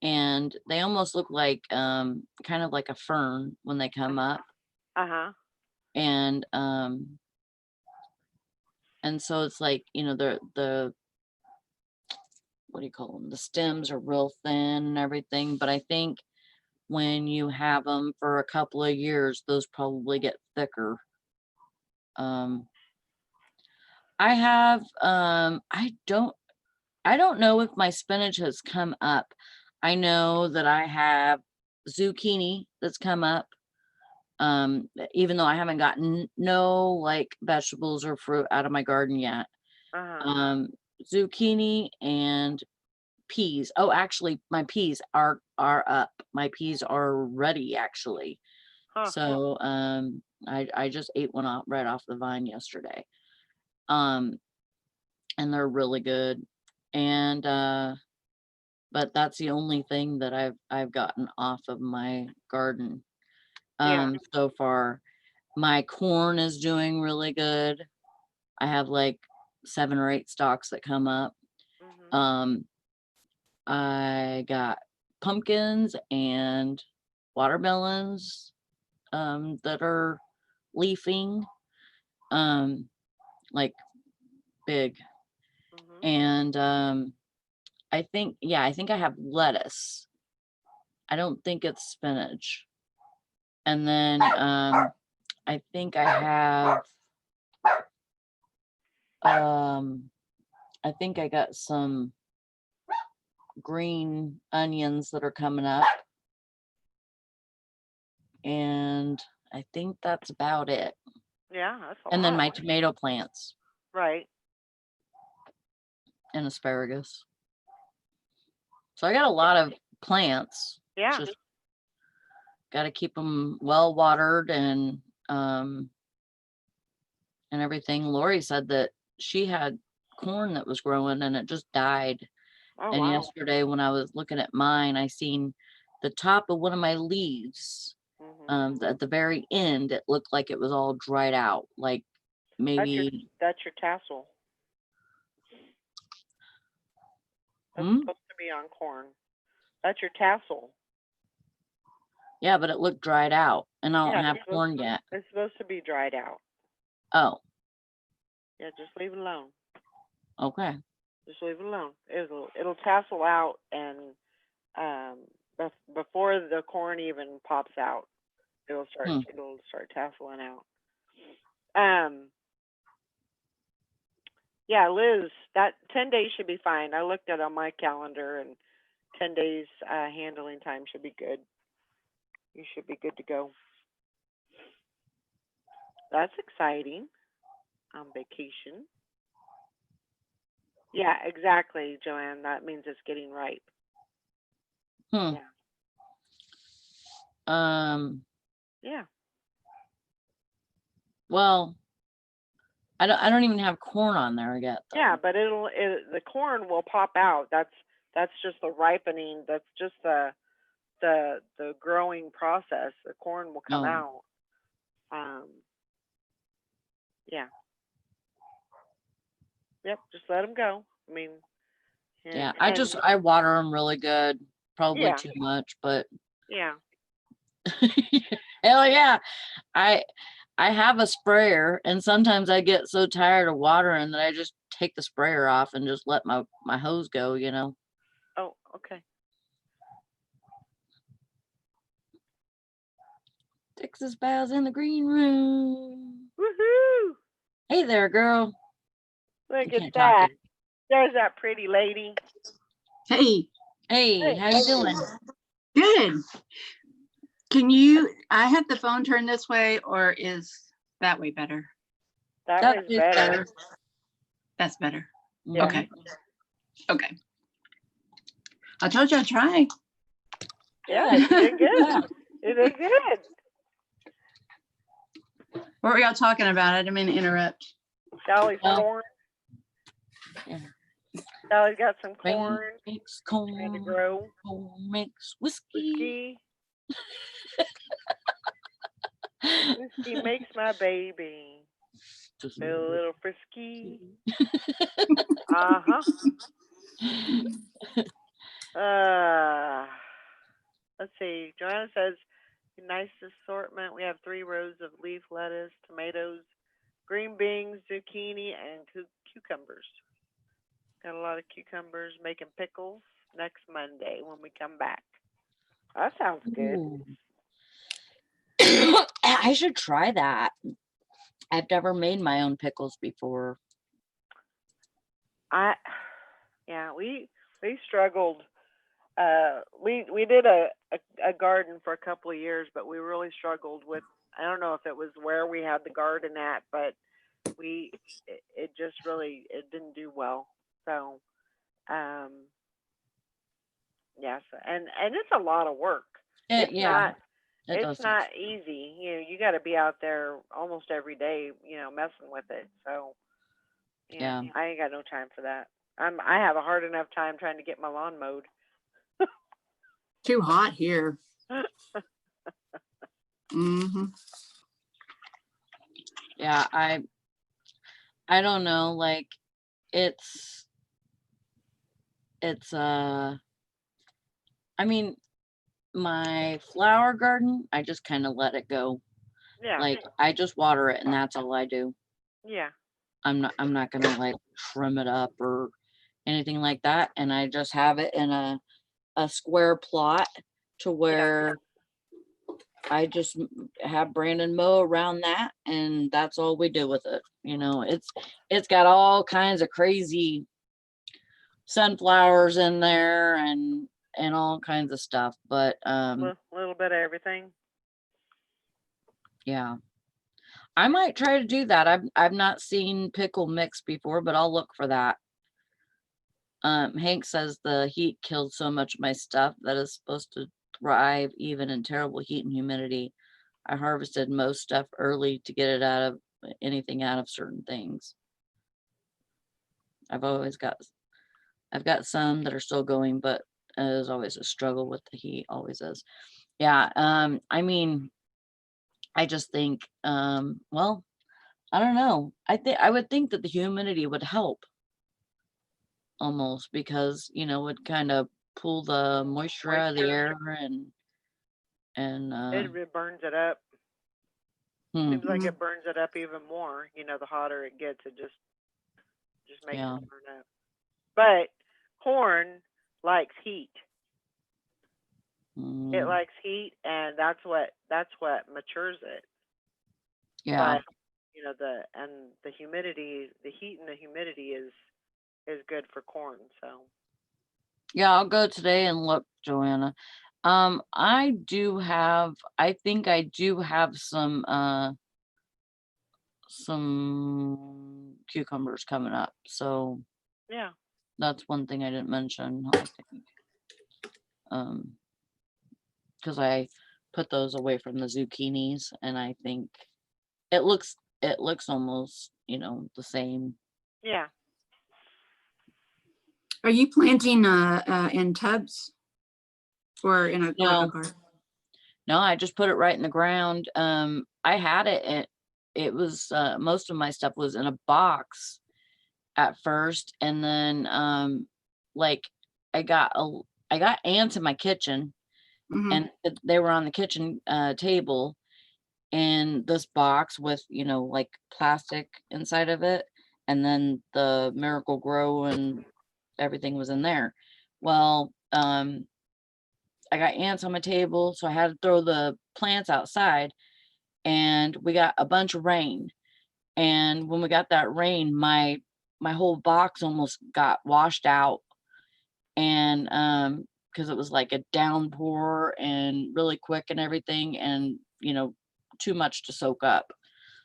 and they almost look like kind of like a fern when they come up. Uh-huh. And so it's like, the what do you call them? The stems are real thin and everything, but I think when you have them for a couple of years, those probably get thicker. I have, I don't know if my spinach has come up. I know that I have zucchini that's come up. Even though I haven't gotten no like vegetables or fruit out of my garden yet. Uh-huh. Zucchini and peas. Oh, actually my peas are up. My peas are ready actually. Huh. So I just ate one right off the vine yesterday. And they're really good. And but that's the only thing that I've gotten off of my garden Yeah. so far. My corn is doing really good. I have like 7 or 8 stalks that come up. Mhm. I got pumpkins and watermelons that are leafing like big. Mhm. And I think I have lettuce. I don't think it's spinach. And then I think I have I think I got some green onions that are coming up. And I think that's about it. Yeah, that's a And then lot. my tomato plants Right. and asparagus. So I got a lot of plants. Yeah. Just got to keep them well watered and everything. Lori said that she had corn that was growing and it just died. Oh, And wow. yesterday when I was looking at mine, I seen the top of one of my leaves. Mhm. At the very end, it looked like it was all dried out, like maybe. That's your tassel. That's Hmm? supposed to be on corn. That's your tassel. Yeah, but it looked dried out, and I don't Yeah, have corn yet. it's supposed to be dried out. Oh, Yeah, just leave it alone. okay. Just leave it alone. It'll tassel out, and before the corn even pops out, it'll start tasseling out. Yeah, Liz, that 10 days should be fine. I looked at it on my calendar, and 10 days handling time should be good. You should be good to go. That's exciting. On vacation. Yeah, exactly, Joanne. That means it's getting ripe. Hmm. Yeah. Yeah. Well, I don't even have corn on there yet, though. Yeah, but the corn will pop out. That's just the ripening. That's just the growing process. The corn will come out. Yeah. Yep. Just let them go. I mean. Yeah, I water them really good. Probably too much, but. Yeah. Hell yeah. I have a sprayer, and sometimes I get so tired of watering that I just take the sprayer off and just let my hose go, you know. Oh, okay. Texas Val's in the green room. Woohoo! Hey there, girl. Look You at can't talk that. to you. There's that pretty lady. Hey, Hey, how you doing? good. I have the phone turned this way, or is that way better? That That was is better. That's better. Yeah. Okay. Okay. I told you I'd try. Yeah, you did good. Yeah. You did good. What were y'all talking about? I didn't mean to interrupt. Sally's Well, corn. yeah. Sally's got some Rain corn makes trying to corn. grow. Corn makes whiskey. Whiskey. Whiskey makes my baby feel a little frisky. Uh-huh. Let's see. Joanna says, nice assortment. We have 3 rows of leaf lettuce, tomatoes, green beans, zucchini, and cucumbers. Got a lot of cucumbers, making pickles next Monday when we come back. That sounds good. Ooh. I should try that. I've never made my own pickles before. We struggled. We did a garden for a couple of years, but we really struggled with. I don't know if it was where we had the garden at, but it just really didn't do well. So, yes, and it's a lot of work. It's Yeah, it's not easy. You got to be out there almost every day, messing with it. So, Yeah. I ain't got no time for that. I have a hard enough time trying to get my lawn mowed. Too hot here. Yeah, I don't know, like it's I mean, my flower garden, I just kind of let it go. Yeah. Like I just water it and that's all I do. Yeah. I'm not gonna like trim it up or anything like that. And I just have it in a square plot to where I just have Brandon mow around that, and that's all we do with it. It's got all kinds of crazy sunflowers in there and all kinds of stuff. But A little bit of everything. yeah, I might try to do that. I've not seen pickle mix before, but I'll look for that. Hank says the heat killed so much of my stuff that is supposed to thrive even in terrible heat and humidity. I harvested most stuff early to get it out of certain things. I've got some that are still going, but there's always a struggle with the heat, always is. Yeah. I mean, I just think, well, I don't know. I would think that the humidity would help almost because, would kind of pull the moisture out of the air and it burns it up. Seems like Mhm. it burns it up even more. The hotter it gets, it just makes it burn up. But corn likes heat. It likes heat, and that's what matures it. Yeah. But the humidity, the heat and the humidity is good for corn. So Yeah, I'll go today and look, Joanna. I think I do have some cucumbers coming up. So yeah, that's one thing I didn't mention, I think. Because I put those away from the zucchinis, and I think it looks almost, the same. yeah. Are you planting in tubs or in a No. garden? No, I just put it right in the ground. I had it was most of my stuff was in a box at first, and then like I got ants in my kitchen, and they were on the kitchen table, and this box with like plastic inside of it, and then the Miracle Grow and everything was in there. Well, I got ants on my table, so I had to throw the plants outside, and we got a bunch of rain. And when we got that rain, my whole box almost got washed out. And because it was like a downpour and really quick and everything, and too much to soak up.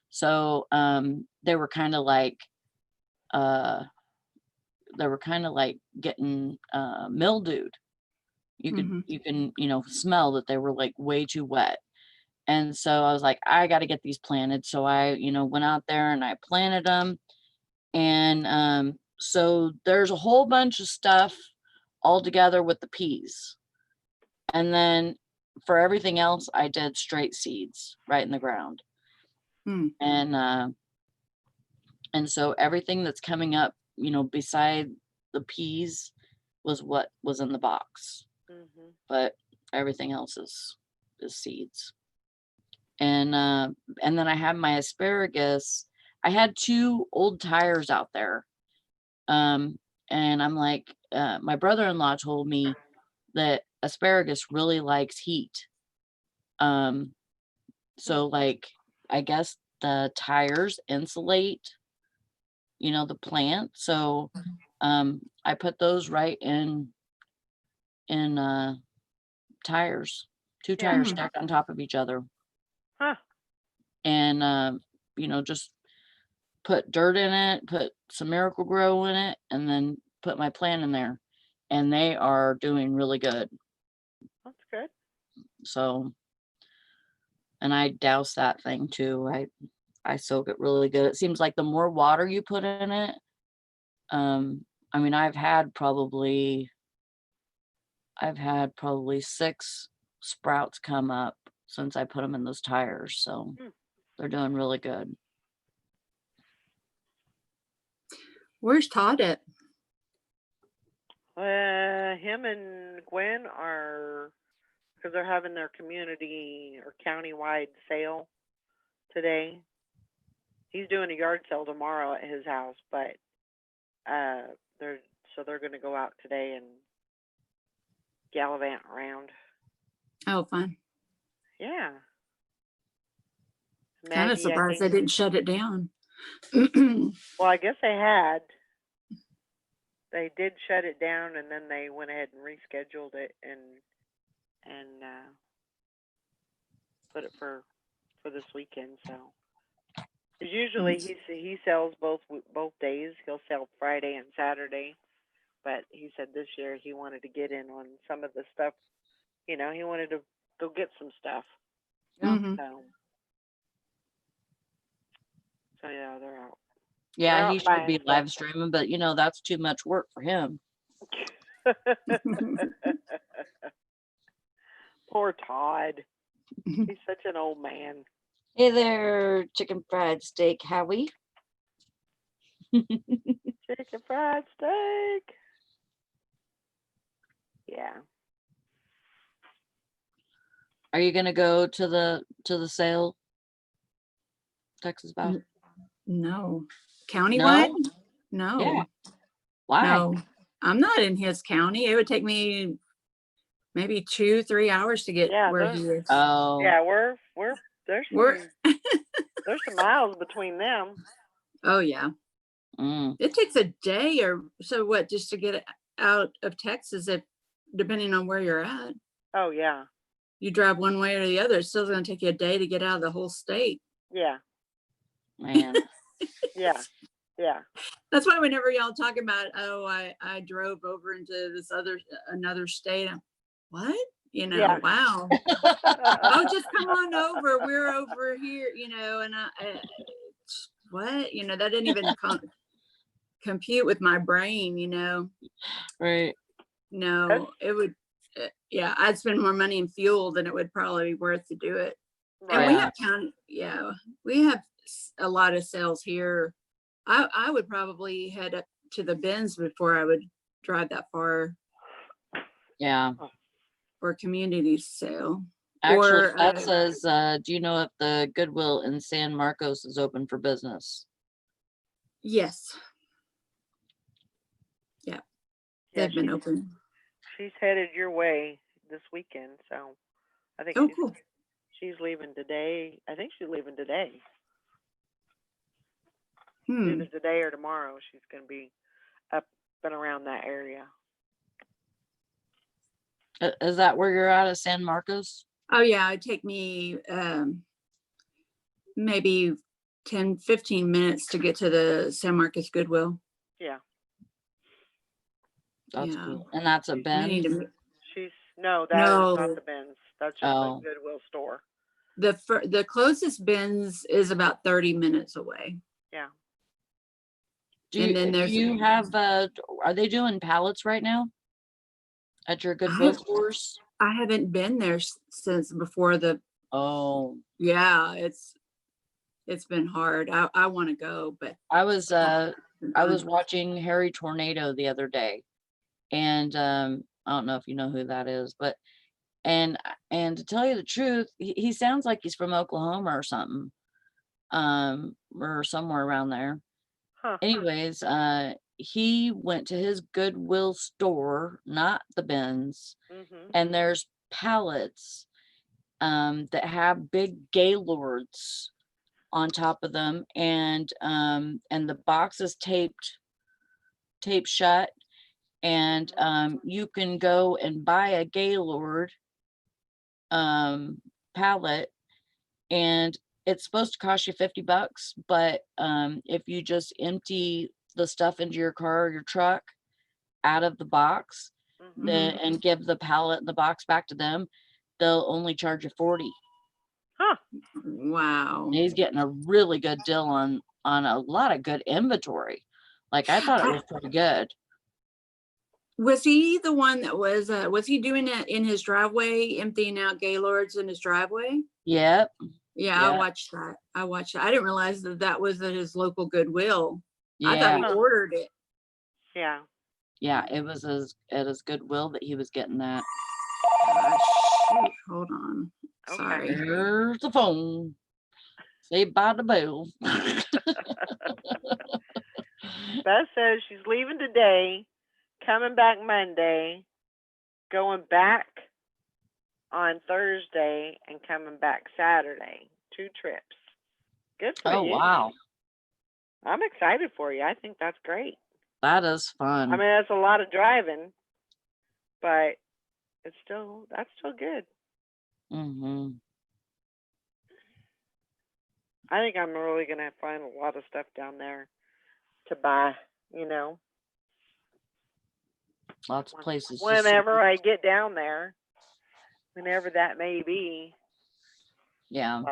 So they were kind of like getting mildewed. You can smell that they were like way too wet. And so I was like, I got to get these planted. So I went out there and I planted them. And so there's a whole bunch of stuff all together with the peas. And then for everything else, I did straight seeds right in the ground. And so everything that's coming up, beside the peas was what was in the box. But everything else is seeds. And then I had my asparagus. I had 2 old tires out there. And I'm like, my brother-in-law told me that asparagus really likes heat. So like, I guess the tires insulate, the plant. So I put those right in tires, 2 tires stacked on top of each other. And just put dirt in it, put some Miracle Grow in it, and then put my plant in there, and they are doing really good. That's good. So, and I douse that thing too. I soak it really good. It seems like the more water you put in it, I mean, I've had probably 6 sprouts come up since I put them in those tires. So they're doing really good. Where's Todd at? Him and Gwen are, because they're having their community or county-wide sale today. He's doing a yard sale tomorrow at his house, but they're going to go out today and gallivant around. Oh, fun. Yeah. Kind of surprised they didn't shut it down. Well, I guess they had. They did shut it down, and then they went ahead and rescheduled it and put it for this weekend. So, 'cause usually he sells both days. He'll sell Friday and Saturday, but he said this year he wanted to get in on some of the stuff. He wanted to go get some stuff. So yeah, they're out. Yeah, he They're out should be buying live stuff. streaming, but that's too much work for him. Poor Todd. He's such an old man. Hey there, chicken fried steak, Howie. Chicken fried steak. Yeah. Are you gonna go to the sale? Texas Bow? No. Countywide? No. Yeah. Why? No. I'm not in his county. It would take me maybe 2-3 hours to get where he is. Oh. Yeah, there's some miles between them. Oh yeah. It takes a day or so just to get out of Texas, depending on where you're at. Oh yeah. You drive one way or the other, it's still going to take you a day to get out of the whole state. Yeah. Man. Yeah. That's why whenever y'all talk about, I drove over into another state. What? Wow. Oh, just come on over. We're over here, and what? That didn't even compute with my brain, Right. No, it would, I'd spend more money in fuel than it would probably be worth to do it. Right. And we have a lot of sales here. I would probably head up to the Bends before I would drive that far. Yeah. For community sale. Actually, that says, do you know if the Goodwill in San Marcos is open for business? Yes. Yeah, Yeah, they've been open. she's headed your way this weekend, so I think Oh, cool. she's leaving today. I think she's leaving today. Hmm. Either today or tomorrow. She's going to be up and around that area. Is that where you're at San Marcos? Oh yeah, it'd take me maybe 10, 15 minutes to get to the San Marcos Goodwill. Yeah. That's Yeah. cool. And that's a I need Ben? to, No, that is No. not the Ben's. That's just Oh. a Goodwill store. the closest Ben's is about 30 minutes away. Yeah. And then Do there's- you have, are they doing pallets right now? At your Goodwill stores? I haven't been there since before the, Oh, yeah, it's been hard. I want to go, but I was watching Harry Tornado the other day, and I don't know if you know who that is, but and to tell you the truth, he sounds like he's from Oklahoma or something, or somewhere around there. Huh. Anyways, he went to his Goodwill store, not the Ben's, Mm-hmm. and there's pallets that have big Gaylords on top of them, and the box is taped shut, and you can go and buy a Gaylord pallet, and it's supposed to cost you $50, but if you just empty the stuff into your car or your truck out of the box, Mm-hmm. then and give the pallet the box back to them, they'll only charge you 40. Huh. wow. And he's getting a really good deal on a lot of good inventory. Like, I thought it was pretty good. Was he the one that was he doing it in his driveway, emptying out Gaylords in his driveway? Yep. Yeah, Yeah. I watched that. I didn't realize that was at his local Goodwill. I Yeah. thought he ordered it. Yeah. Yeah. It was at his Goodwill that he was getting that. Shoot, hold on. Okay. Sorry. Here's the phone. Say bye to Bill. Beth says she's leaving today, coming back Monday, going back on Thursday, and coming back Saturday. 2 trips. Good for Oh, you. wow. I'm excited for you. I think that's great. That is fun. I mean, that's a lot of driving, but that's still good. Mm-hmm. I think I'm really gonna find a lot of stuff down there to buy. Lots of places. to Whenever see. I get down there, whenever that may be. Yeah.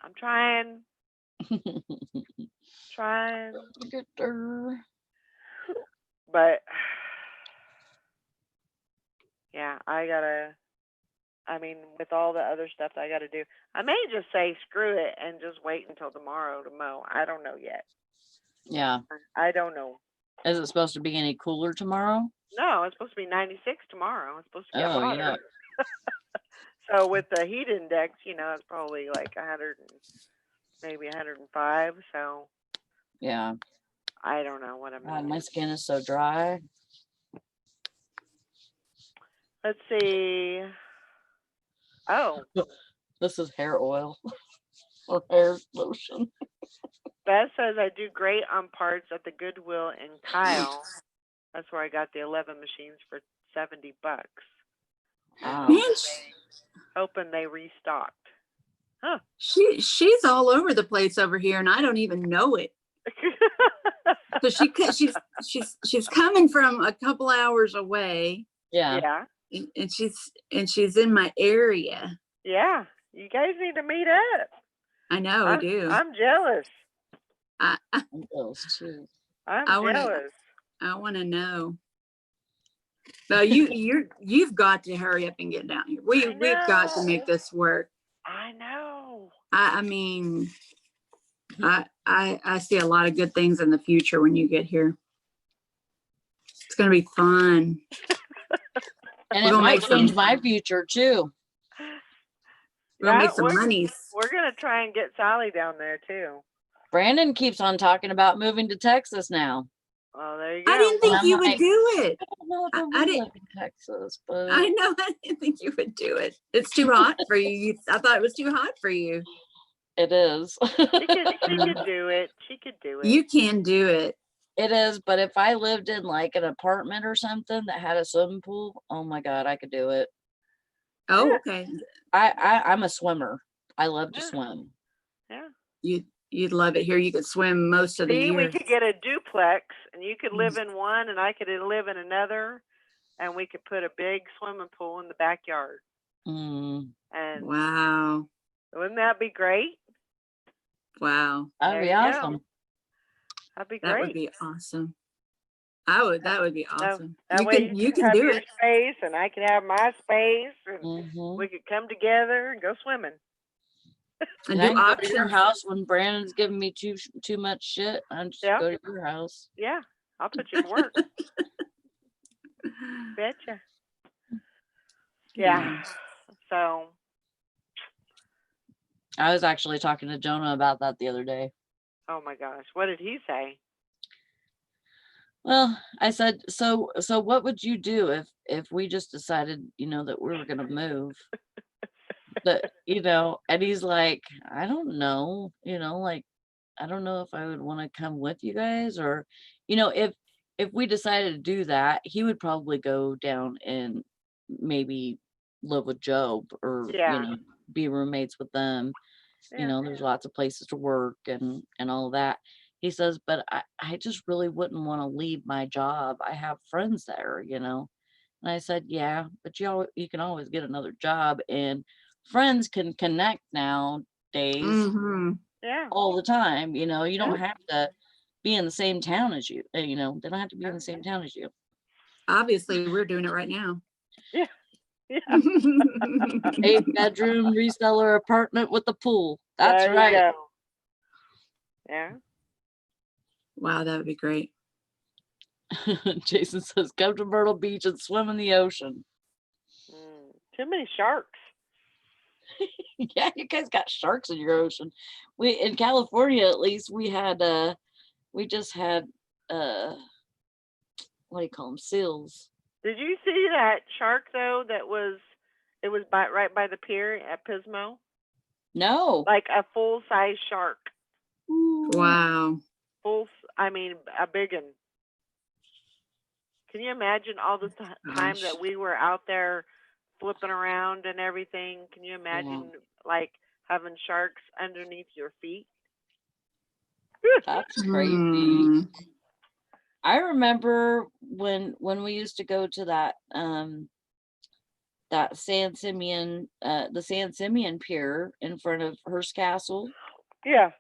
I'm trying. Get her. But yeah, with all the other stuff I gotta do, I may just say screw it and just wait until tomorrow to mow. I don't know yet. Yeah. I don't know. Is it supposed to be any cooler tomorrow? No, it's supposed to be 96 tomorrow. It's supposed to get Oh, hotter. yeah. So with the heat index, it's probably like 100, maybe 105. So Yeah. I don't know what I'm God, gonna my do. skin is so dry. Let's see. Oh, This is hair oil or hair lotion. Beth says I do great on parts at the Goodwill in Kyle. That's where I got the 11 machines for $70. Wow. Man, Hoping they restocked. Huh. she's all over the place over here, and I don't even know it. So she's coming from a couple hours away, Yeah. Yeah. and she's in my area. Yeah. You guys need to meet up. I know, we do. I'm jealous. I And those too. I'm I wanna- jealous. want to know. No, you've got to hurry up and get down here. We've got to make this work. I know. I mean, I see a lot of good things in the future when you get here. It's gonna be fun. And We're it gonna might make some- change my future too. We're gonna make That some was- monies. We're gonna try and get Sally down there too. Brandon keeps on talking about moving to Texas now. Oh, there you go. I didn't think I'm you would like, do it. I don't know if I, I would didn't- live in Texas, but I know. I didn't think you would do it. It's too hot for you. I thought it was too hot for you. it is. She could do it. She could do it. You can do it. It is, but if I lived in like an apartment or something that had a swimming pool, oh my God, I could do it. Oh, Yeah. okay. I'm a swimmer. I love to Yeah. swim. Yeah. You'd love it here. You could swim most of the See, we year. could get a duplex, and you could live in one, and I could live in another, and we could put a big swimming pool in the backyard. Mm, And Wow. wouldn't that be great? Wow. that'd There be you go. awesome. That'd be That great. would be awesome. That would be awesome. That You way can have do your it. space, and I can have my space, and Mhm. we could come together and go swimming. And I do can go to your auctions. house when Brandon's giving me too much shit. I just Yeah. go to your house. Yeah, I'll put you to work. Betcha. Yeah. So, I was actually talking to Jonah about that the other day. oh my gosh, what did he say? Well, I said, so what would you do if we just decided, that we were gonna move? That, and he's like, I don't know, like, I don't know if I would want to come with you guys, or, if we decided to do that, he would probably go down and maybe live with Job, or, Yeah. be roommates with them. Yeah. There's lots of places to work and all that. He says, but I just really wouldn't want to leave my job. I have friends there, And I said, yeah, but you can always get another job, and friends can connect nowadays Mhm. Yeah. all the time. You don't Yeah. have to be in the same town as you. They don't have to be in the same town as you. Obviously, we're doing it right now. Yeah. Yeah. 8-bedroom reseller apartment with a pool. That's There you right. go. Yeah. Wow, that would be great. Jason says, come to Myrtle Beach and swim in the ocean. Too many sharks. Yeah, you guys got sharks in your ocean. We in California, at least, we just had what do you call them, seals. Did you see that shark though? It was right by the pier at Pismo, No. like a full size shark. Wow. I mean, a big one. Can you imagine all the time Gosh. that we were out there flipping around and everything? Can you imagine like having sharks underneath your feet? That's crazy. Mm. I remember when we used to go to that San Simeon, the San Simeon Pier in front of Hearst Castle. Yeah.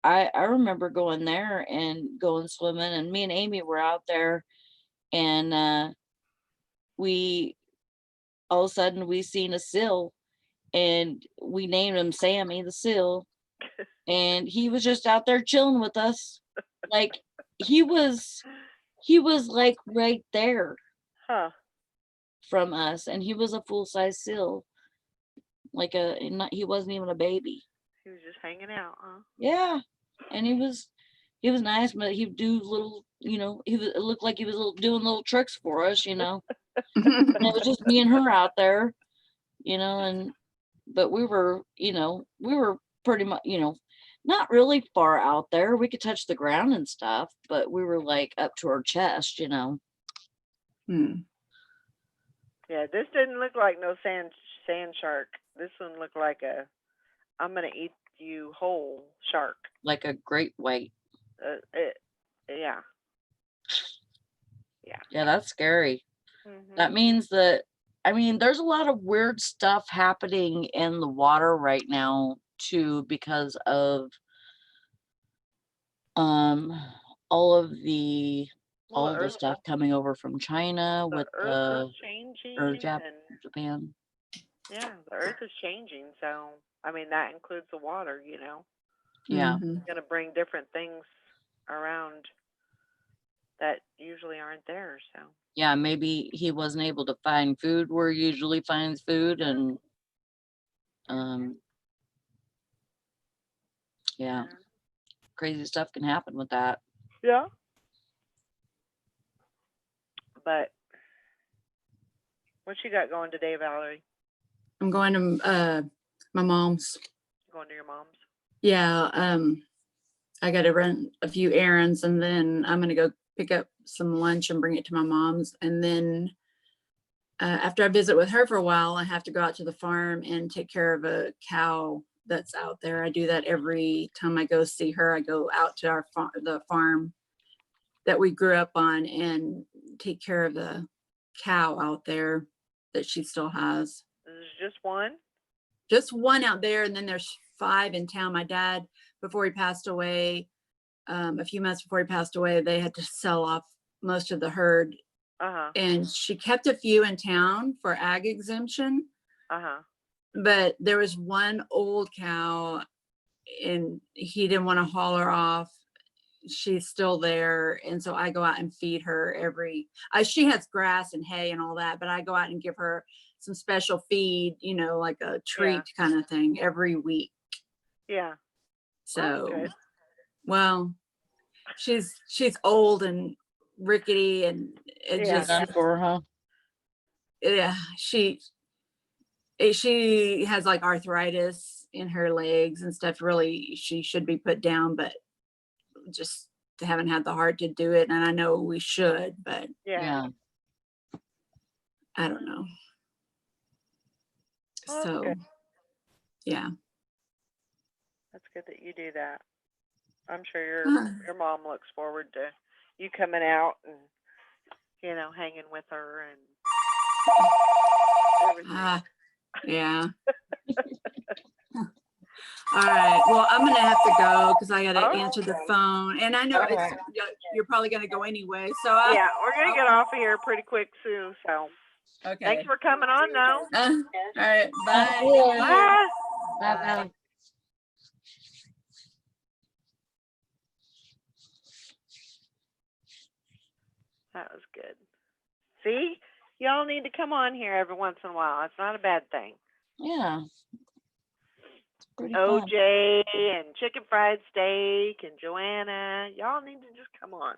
I remember going there and going swimming, and me and Amy were out there, and we all of a sudden we seen a seal, and we named him Sammy the Seal, and he was just out there chilling with us. Like he was like right there Huh. from us, and he was a full-size seal. Like he wasn't even a baby. He was just hanging out, huh? Yeah, and he was nice, but he'd do little, it looked like he was doing little tricks for us, And it was just me and her out there, but we were pretty much, not really far out there. We could touch the ground and stuff, but we were like up to our chest, Hmm. Yeah, this didn't look like no sand shark. This one looked like I'm gonna eat you whole shark. like a great white. Yeah. Yeah, that's scary. Mhm. That means that, there's a lot of weird stuff happening in the water right now too, because of all of the Well, stuff coming over from China the with Earth is changing, and Japan. yeah, the Earth is changing. So that includes the water. Yeah. Mhm. It's gonna bring different things around that usually aren't there. So Yeah, maybe he wasn't able to find food where he usually finds food, and Yeah, crazy stuff can happen with that. Yeah. But what you got going today, Valerie? I'm going to my mom's. Going to your mom's? Yeah, I got to run a few errands and then I'm gonna go pick up some lunch and bring it to my mom's. And then after I visit with her for a while, I have to go out to the farm and take care of a cow that's out there. I do that every time I go see her. I go out to our the farm that we grew up on and take care of the cow out there that she still has. There's just one? Just one out there, and then there's 5 in town. My dad, before he passed away, a few months before he passed away, they had to sell off most of the herd. Uh-huh. And she kept a few in town for ag exemption. Uh-huh. But there was one old cow and he didn't want to haul her off. She's still there. And so I go out and feed her she has grass and hay and all that, but I go out and give her some special feed, like a treat kind of thing every week. Yeah. So, well, she's old and rickety and it Just done for her, huh? yeah, she has like arthritis in her legs and stuff. Really, she should be put down, but just haven't had the heart to do it. And I know we should, but Yeah. I don't know. Well, that's So, good. yeah. That's good that you do that. I'm sure Huh. your mom looks forward to you coming out and hanging with her and everything. Yeah. All right. Well, I'm gonna have to go because I gotta answer the phone, and I know Okay. you're probably gonna go anyway. So Yeah, we're gonna get off of here pretty quick soon. So okay. thanks for coming on, though. All right. Bye. Bye. Bye. That was good. See, y'all need to come on here every once in a while. It's not a bad thing. Yeah. It's pretty fun. OJ and Chicken Fried Steak and Joanna, y'all need to just come on.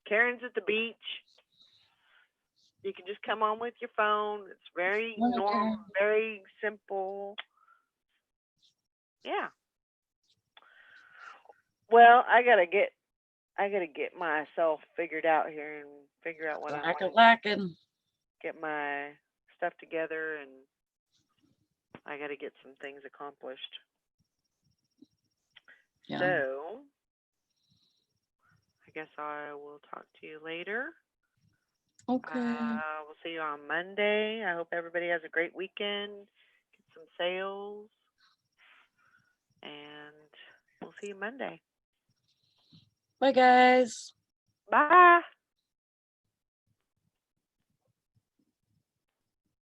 Karen's at the beach. You can just come on with your phone. It's very normal, very simple. Yeah. Well, I gotta get myself figured out here and figure out what I want. Lacking. Get my stuff together, and I gotta get some things accomplished. Yeah. So I guess I will talk to you later. Okay. We'll see you on Monday. I hope everybody has a great weekend. Get some sales. And we'll see you Monday. Bye, guys. Bye.